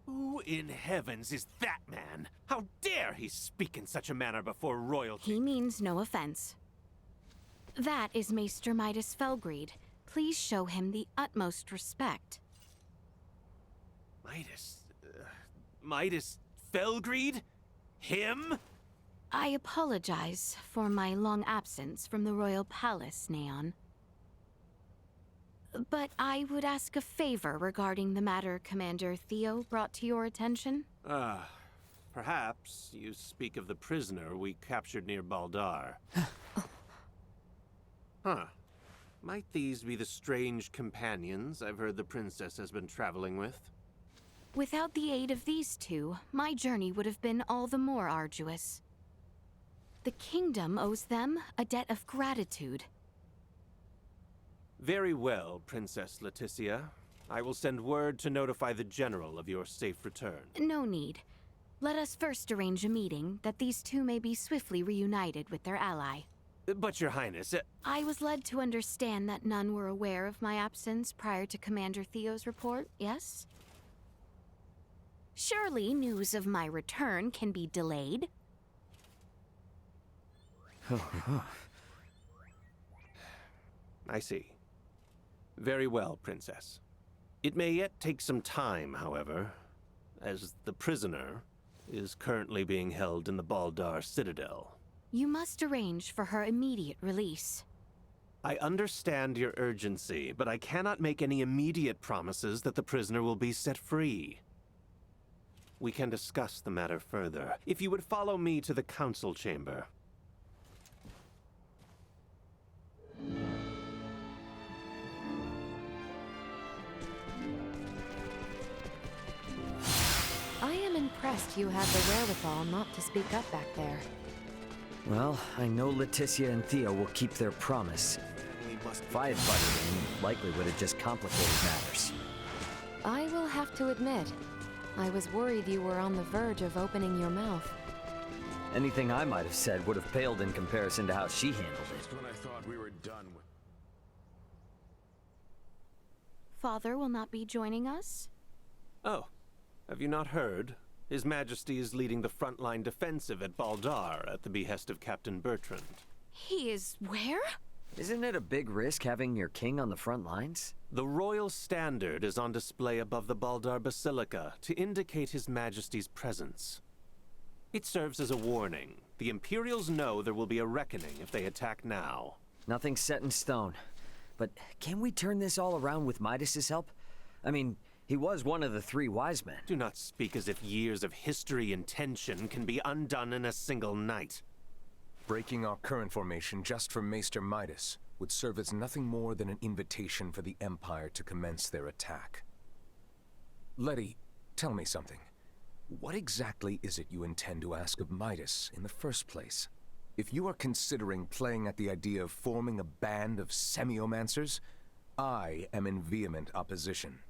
Who in heavens is that man? How dare he speak in such a manner before royalty? He means no offense. That is Maester Midas Felgreed. Please show him the utmost respect. Midas Felgreed? Him? I apologize for my long absence from the Royal Palace, Neon. But I would ask a favor regarding the matter Commander Theo brought to your attention. Perhaps you speak of the prisoner we captured near Baldar. Huh. Might these be the strange companions I've heard the princess has been traveling with? Without the aid of these two, my journey would have been all the more arduous. The kingdom owes them a debt of gratitude. Very well, Princess Leticia. I will send word to notify the general of your safe return. No need. Let us first arrange a meeting that these two may be swiftly reunited with their ally. But, Your Highness, I was led to understand that none were aware of my absence prior to Commander Theo's report, yes? Surely news of my return can be delayed. I see. Very well, Princess. It may yet take some time, however, as the prisoner is currently being held in the Baldar Citadel. You must arrange for her immediate release. I understand your urgency, but I cannot make any immediate promises that the prisoner will be set free. We can discuss the matter further, if you would follow me to the council chamber. I am impressed you had the wherewithal not to speak up back there. Well, I know Leticia and Theo will keep their promise. If I had butted in, likely would have just complicated matters. I will have to admit, I was worried you were on the verge of opening your mouth. Anything I might have said would have paled in comparison to how she handled it. Just when I thought we were done with... Father will not be joining us? Oh, have you not heard? His Majesty is leading the frontline defensive at Baldar at the behest of Captain Bertrand. He is where? Isn't it a big risk having your king on the front lines? The royal standard is on display above the Baldar Basilica to indicate His Majesty's presence. It serves as a warning. The Imperials know there will be a reckoning if they attack now. Nothing's set in stone. But can we turn this all around with Midas's help? I mean, he was one of the 3 wise men. Do not speak as if years of history and tension can be undone in a single night. Breaking our current formation just for Maester Midas would serve as nothing more than an invitation for the Empire to commence their attack. Letty, tell me something. What exactly is it you intend to ask of Midas in the first place? If you are considering playing at the idea of forming a band of semiomancers, I am in vehement opposition.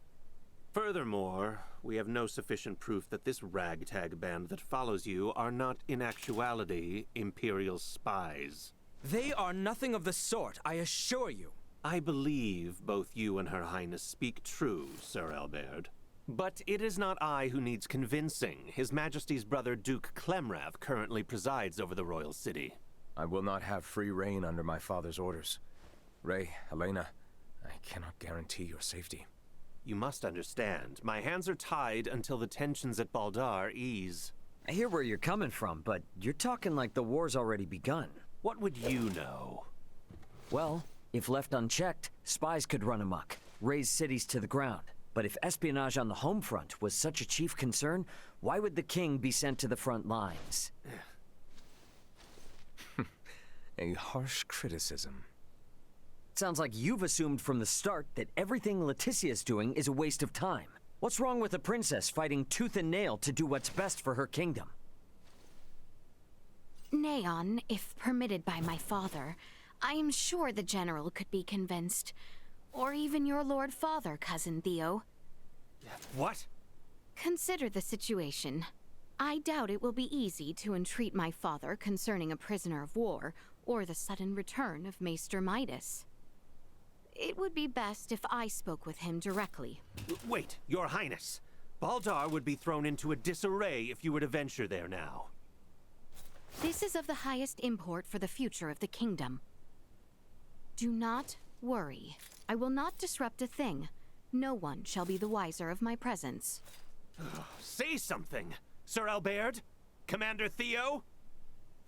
Furthermore, we have no sufficient proof that this ragtag band that follows you are not in actuality Imperial spies. They are nothing of the sort, I assure you. I believe both you and Her Highness speak true, Sir Albert. But it is not I who needs convincing. His Majesty's brother Duke Clemrath currently presides over the royal city. I will not have free reign under my father's orders. Ray, Helena, I cannot guarantee your safety. You must understand, my hands are tied until the tensions at Baldar ease. I hear where you're coming from, but you're talking like the war's already begun. What would you know? Well, if left unchecked, spies could run amok, raze cities to the ground. But if espionage on the home front was such a chief concern, why would the king be sent to the front lines? A harsh criticism. Sounds like you've assumed from the start that everything Leticia's doing is a waste of time. What's wrong with a princess fighting tooth and nail to do what's best for her kingdom? Neon, if permitted by my father, I am sure the general could be convinced. Or even your Lord Father, Cousin Theo. What? Consider the situation. I doubt it will be easy to entreat my father concerning a prisoner of war, or the sudden return of Maester Midas. It would be best if I spoke with him directly. Wait, Your Highness. Baldar would be thrown into a disarray if you were to venture there now. This is of the highest import for the future of the kingdom. Do not worry. I will not disrupt a thing. No one shall be the wiser of my presence. Say something, Sir Albert? Commander Theo?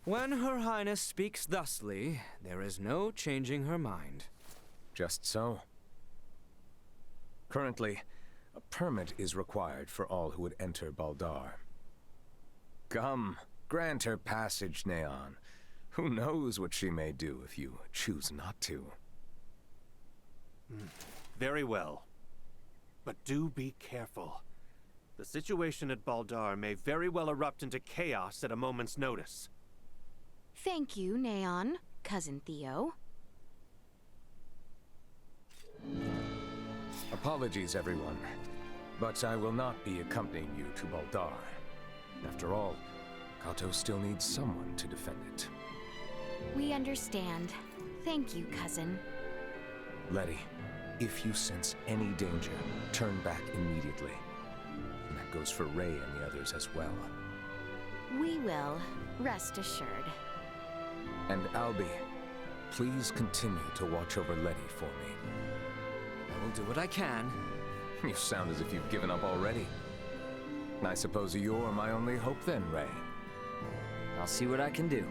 When Her Highness speaks thusly, there is no changing her mind. Just so. Currently, a permit is required for all who would enter Baldar. Come, grant her passage, Neon. Who knows what she may do if you choose not to. Very well. But do be careful. The situation at Baldar may very well erupt into chaos at a moment's notice. Thank you, Neon, Cousin Theo. Apologies, everyone. But I will not be accompanying you to Baldar. After all, Kato still needs someone to defend it. We understand. Thank you, Cousin. Letty, if you sense any danger, turn back immediately. And that goes for Ray and the others as well. We will, rest assured. And Albie, please continue to watch over Letty for me. I will do what I can. You sound as if you've given up already. I suppose you're my only hope then, Ray. I'll see what I can do.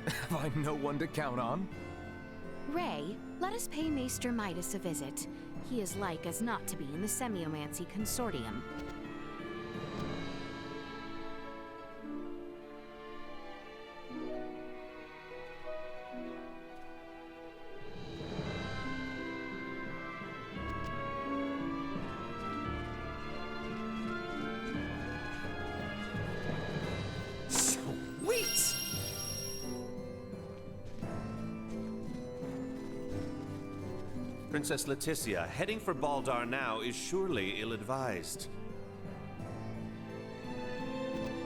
Have I no one to count on? Ray, let us pay Maester Midas a visit. He is like as not to be in the Semiomancy Consortium. Princess Leticia, heading for Baldar now is surely ill-advised.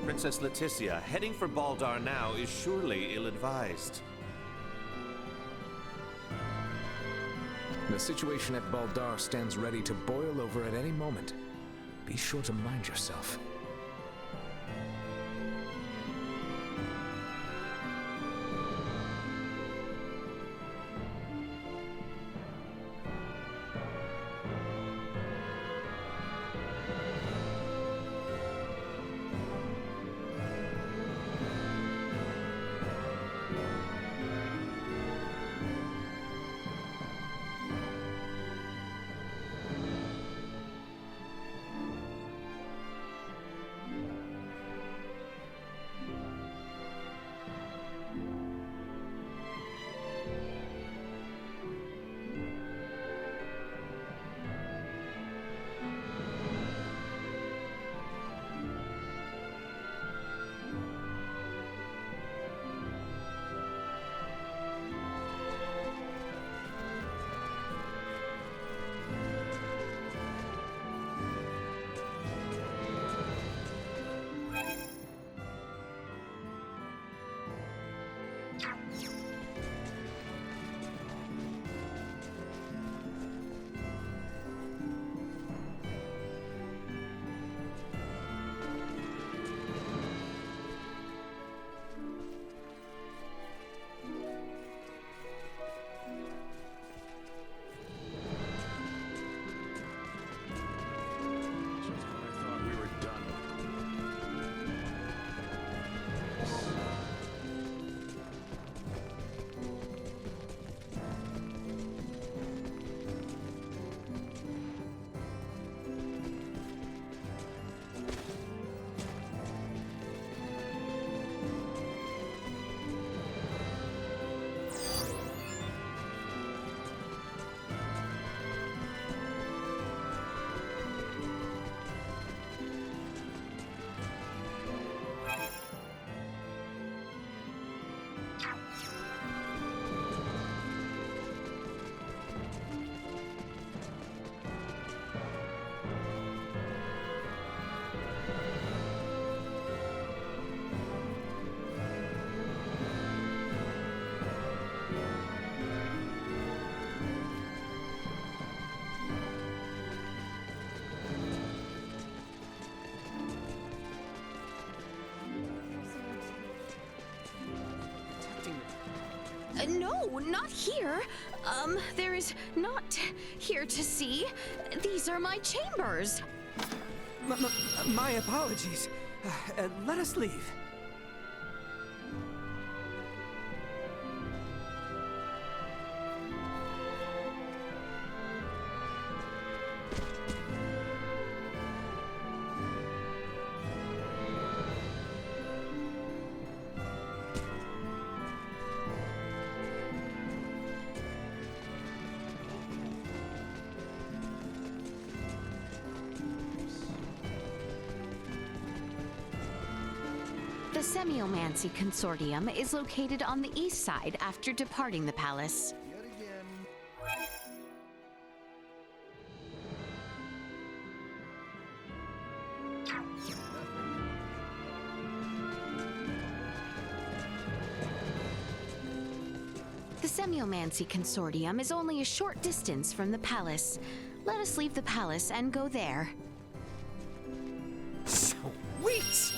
Princess Leticia, heading for Baldar now is surely ill-advised. The situation at Baldar stands ready to boil over at any moment. Be sure to mind yourself. No, not here. There is not here to see. These are my chambers. My apologies. Let us leave. The Semiomancy Consortium is located on the east side after departing the palace. The Semiomancy Consortium is only a short distance from the palace. Let us leave the palace and go there. Sweet!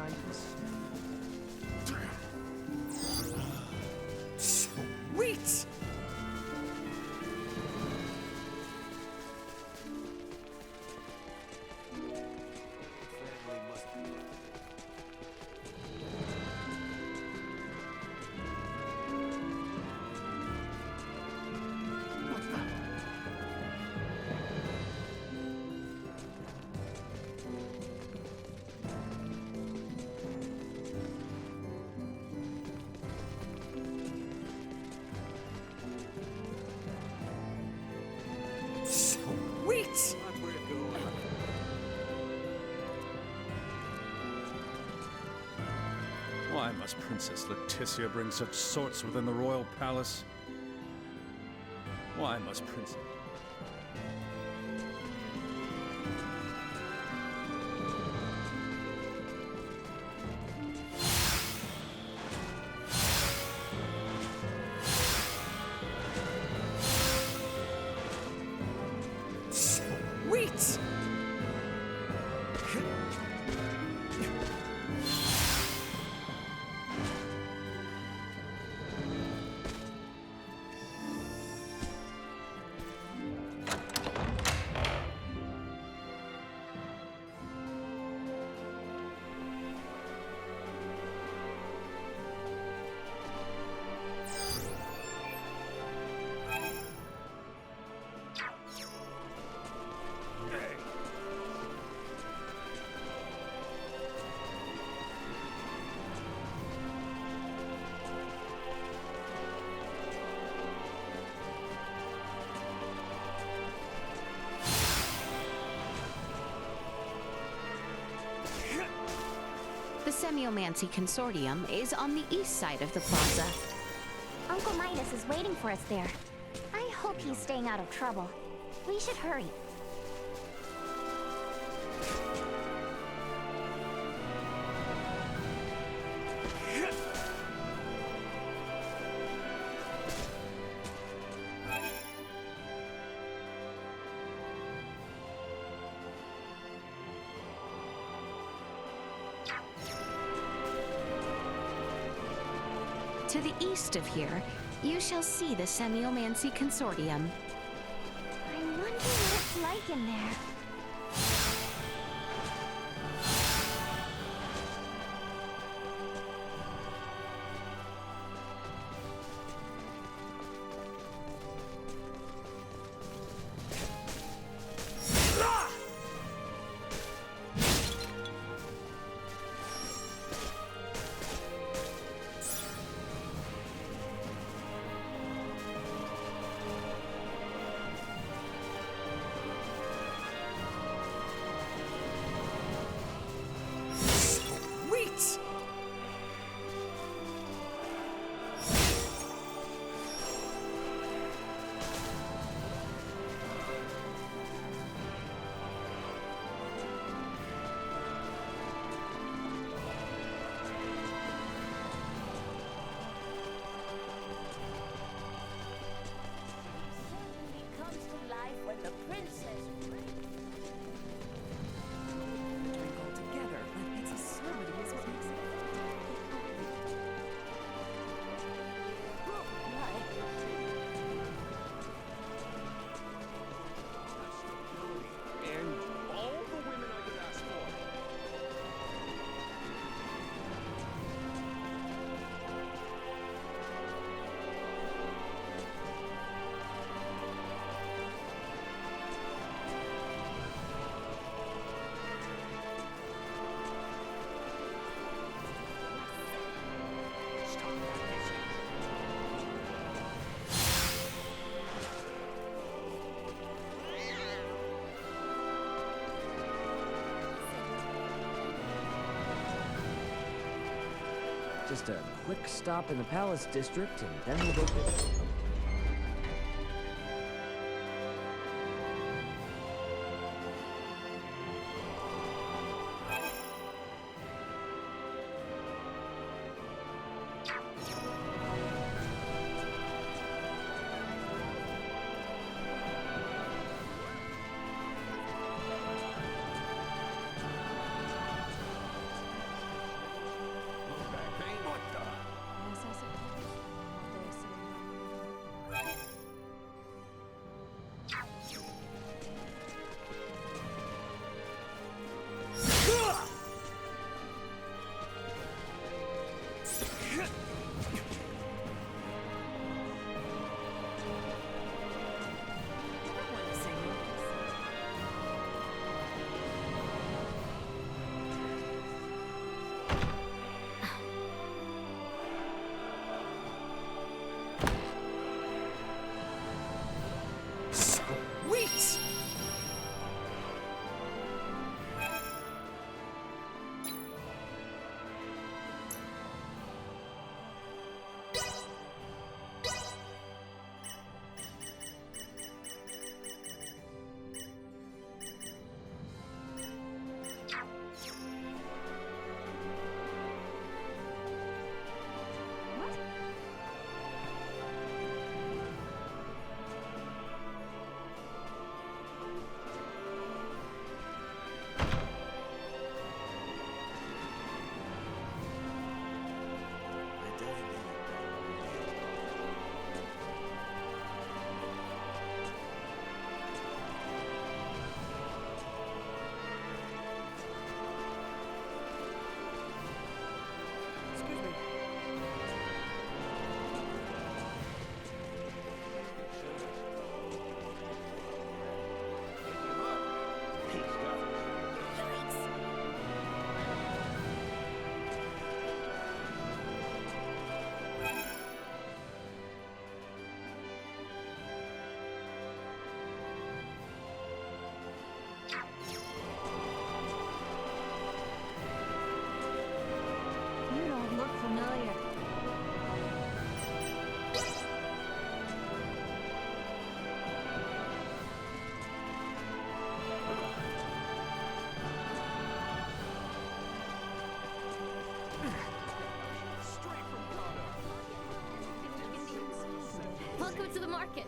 Midas. Sweet! Sweet! Why must Princess Leticia bring such sorts within the royal palace? Why must Princess... Sweet! The Semiomancy Consortium is on the east side of the plaza. Uncle Midas is waiting for us there. I hope he's staying out of trouble. We should hurry. To the east of here, you shall see the Semiomancy Consortium. I wonder what it's like in there. Sweet! Comes to life when the princess Twinkle together, but its absurdity is what makes it. And all the women I could ask for. Just a quick stop in the Palace District, and then we'll go... it to the market.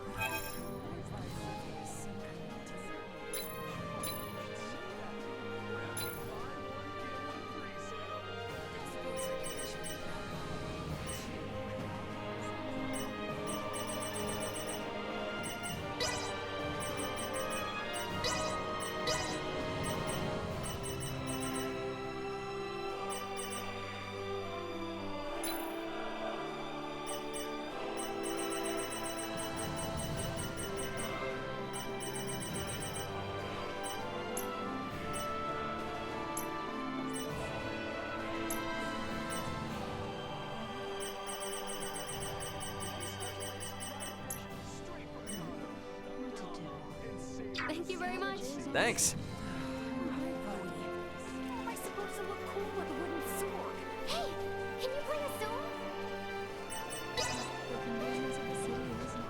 Thank you very much. Thanks. How am I supposed to look cool with a wooden sword? Hey, can you play a song? The convenience of the city isn't.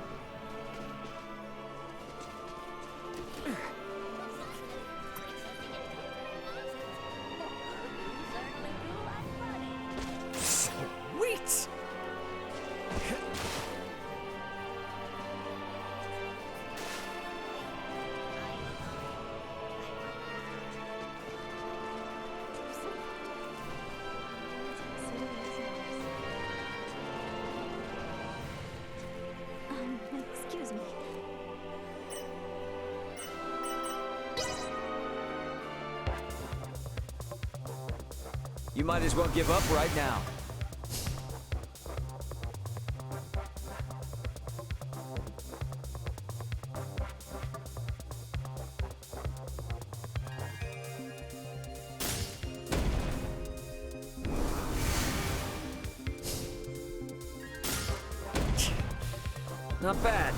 Sweet! Excuse me. You might as well give up right now. Not bad.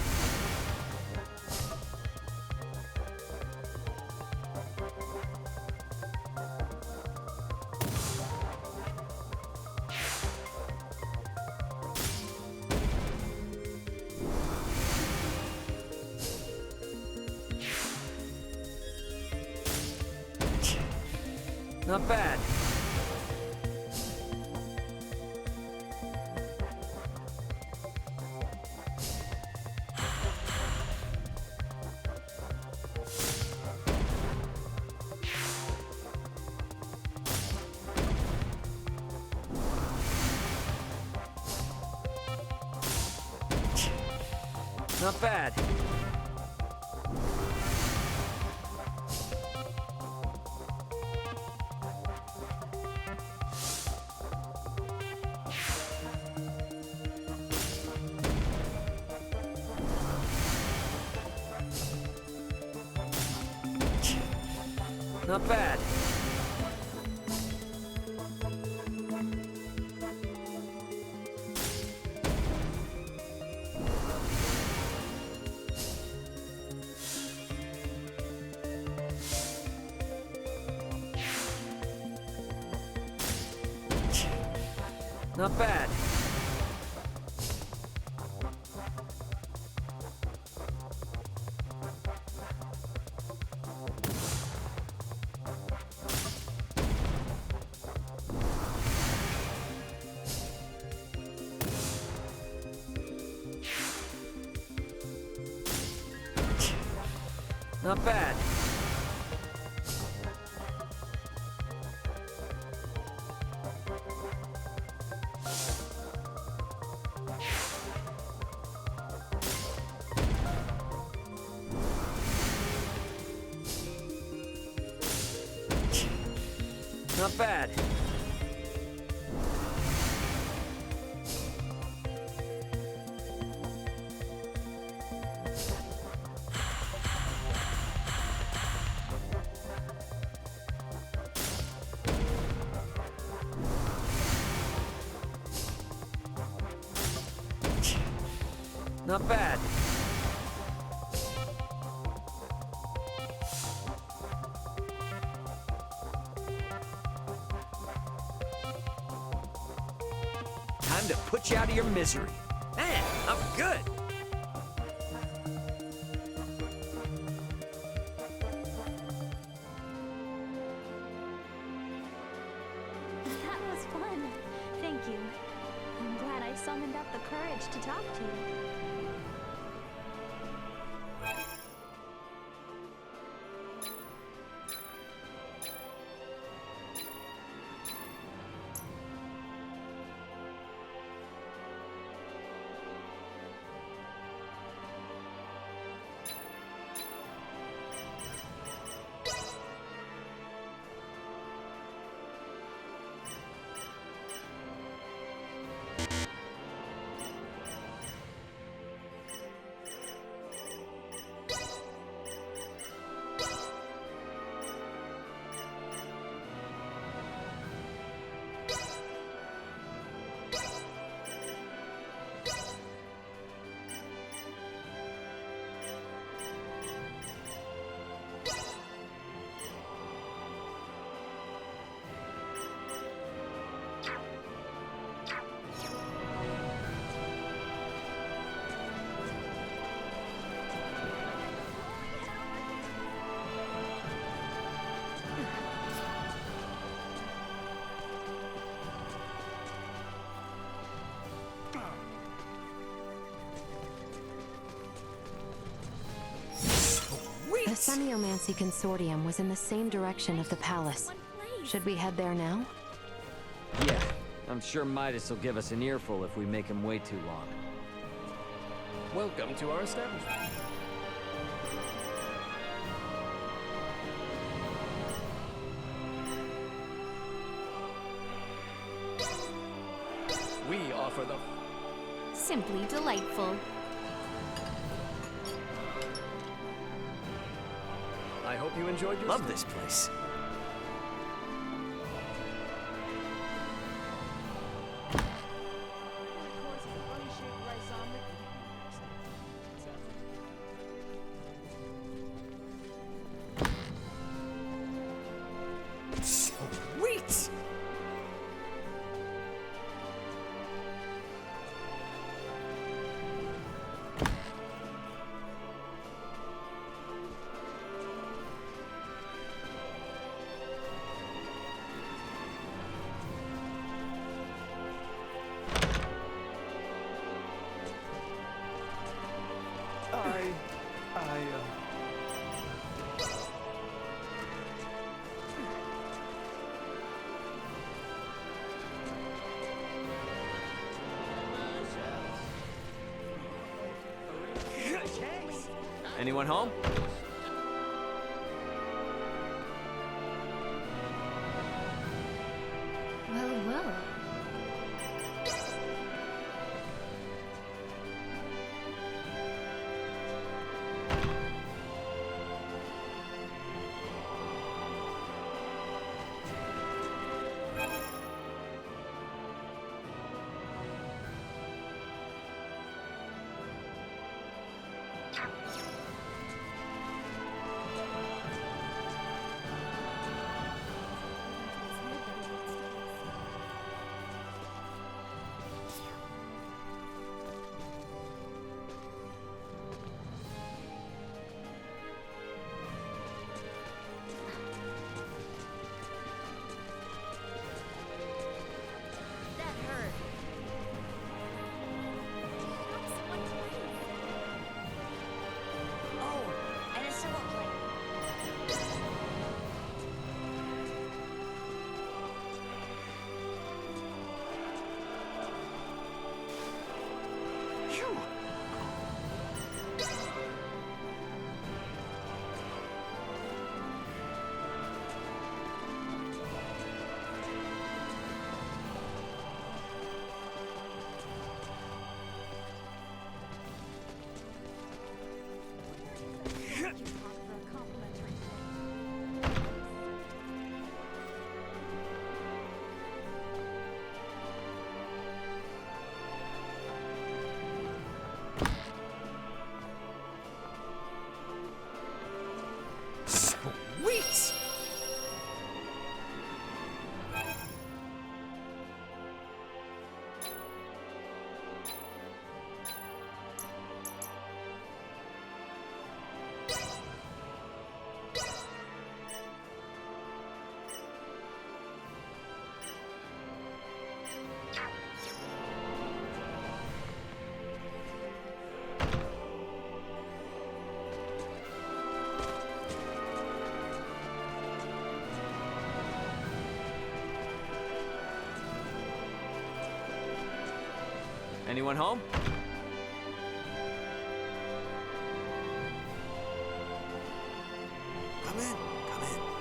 Not bad. Not bad. Not bad. Not bad. Not bad. Not bad. Not bad. Time to put you out of your misery. Man, I'm good. That was fun. Thank you. I'm glad I summoned up the courage to talk to you. Semiomancy Consortium was in the same direction of the palace. Should we head there now? Yeah, I'm sure Midas will give us an earful if we make him wait too long. Welcome to our establishment. We offer the... Simply delightful. I hope you enjoyed your... Love this place. Sweet! Anyone home? Well, well. Sweet! Anyone home? Come in, come in.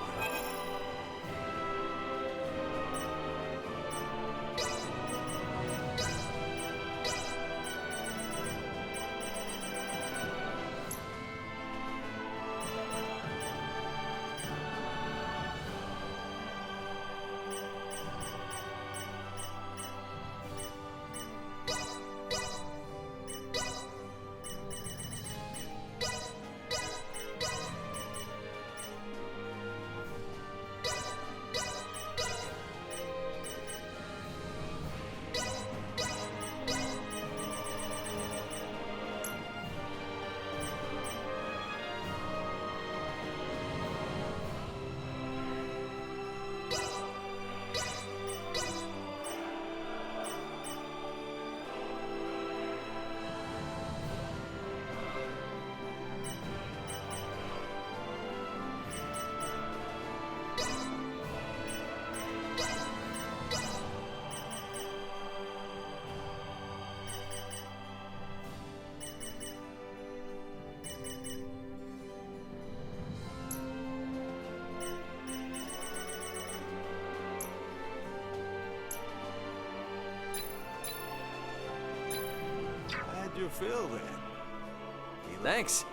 fulfill, then. Thanks.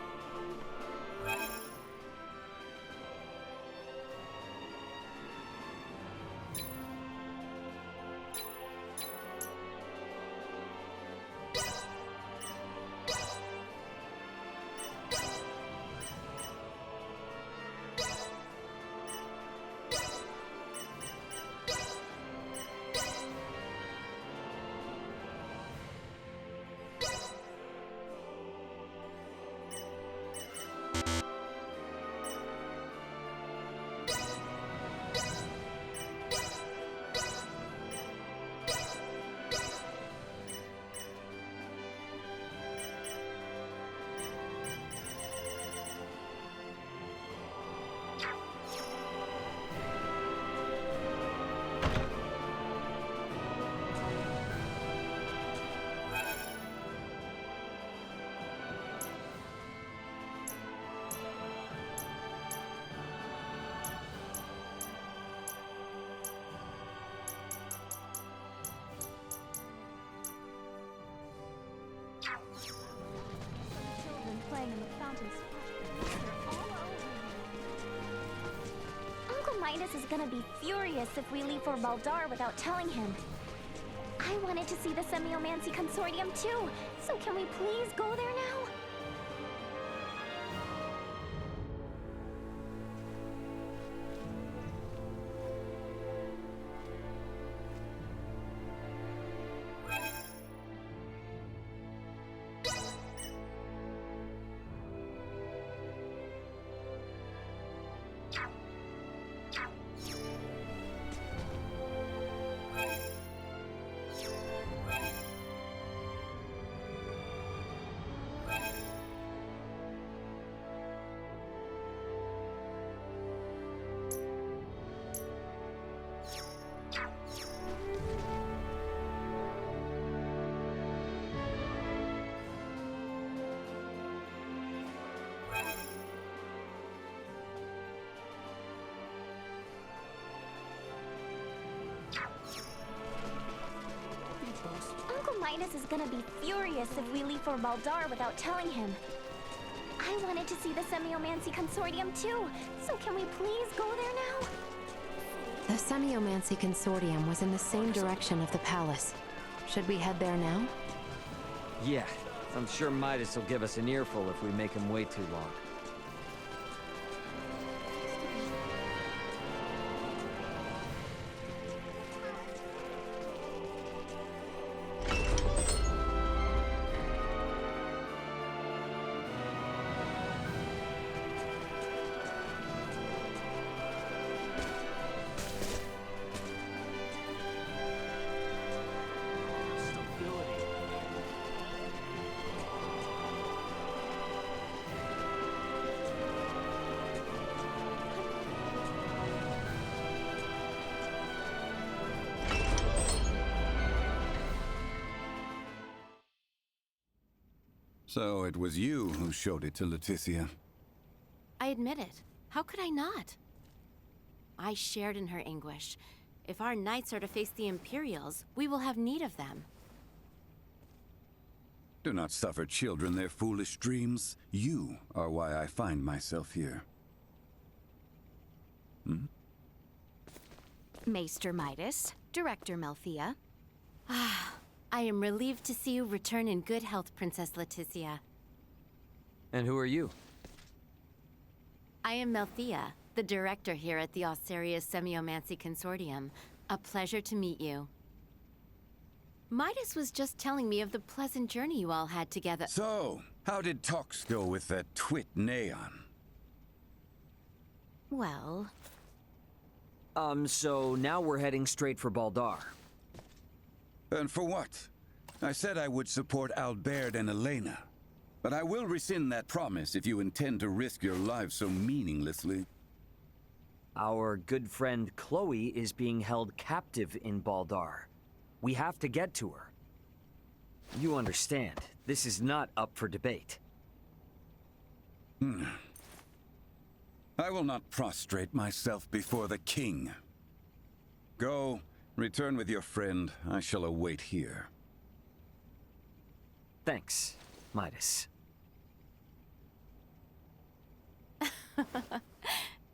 Children playing in the fountain splash. They're all over. Uncle Midas is gonna be furious if we leave for Baldar without telling him. I wanted to see the Semiomancy Consortium too, so can we please go there now? Uncle Midas is gonna be furious if we leave for Baldar without telling him. I wanted to see the Semiomancy Consortium too, so can we please go there now? The Semiomancy Consortium was in the same direction of the palace. Should we head there now? Yeah, I'm sure Midas will give us an earful if we make him wait too long. So it was you who showed it to Leticia. I admit it. How could I not? I shared in her anguish. If our knights are to face the Imperials, we will have need of them. Do not suffer children their foolish dreams. You are why I find myself here. Maester Midas, Director Melthea. I am relieved to see you return in good health, Princess Leticia. And who are you? I am Melthea, the director here at the Osarius Semiomancy Consortium. A pleasure to meet you. Midas was just telling me of the pleasant journey you all had together. So, how did talks go with that twit Neon? Well... So now we're heading straight for Baldar. And for what? I said I would support Albert and Elena. But I will rescind that promise if you intend to risk your lives so meaninglessly. Our good friend Chloe is being held captive in Baldar. We have to get to her. You understand, this is not up for debate. I will not prostrate myself before the king. Go, return with your friend. I shall await here. Thanks. Midas.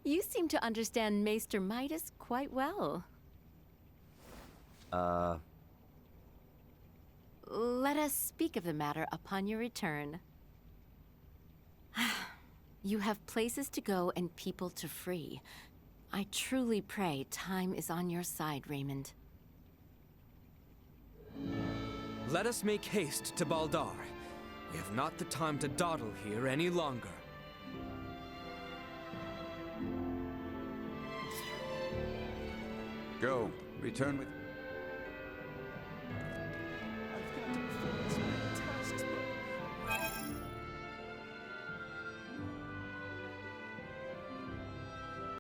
You seem to understand Maester Midas quite well. Let us speak of the matter upon your return. You have places to go and people to free. I truly pray time is on your side, Raymond. Let us make haste to Baldar. We have not the time to dawdle here any longer. Go. Return with...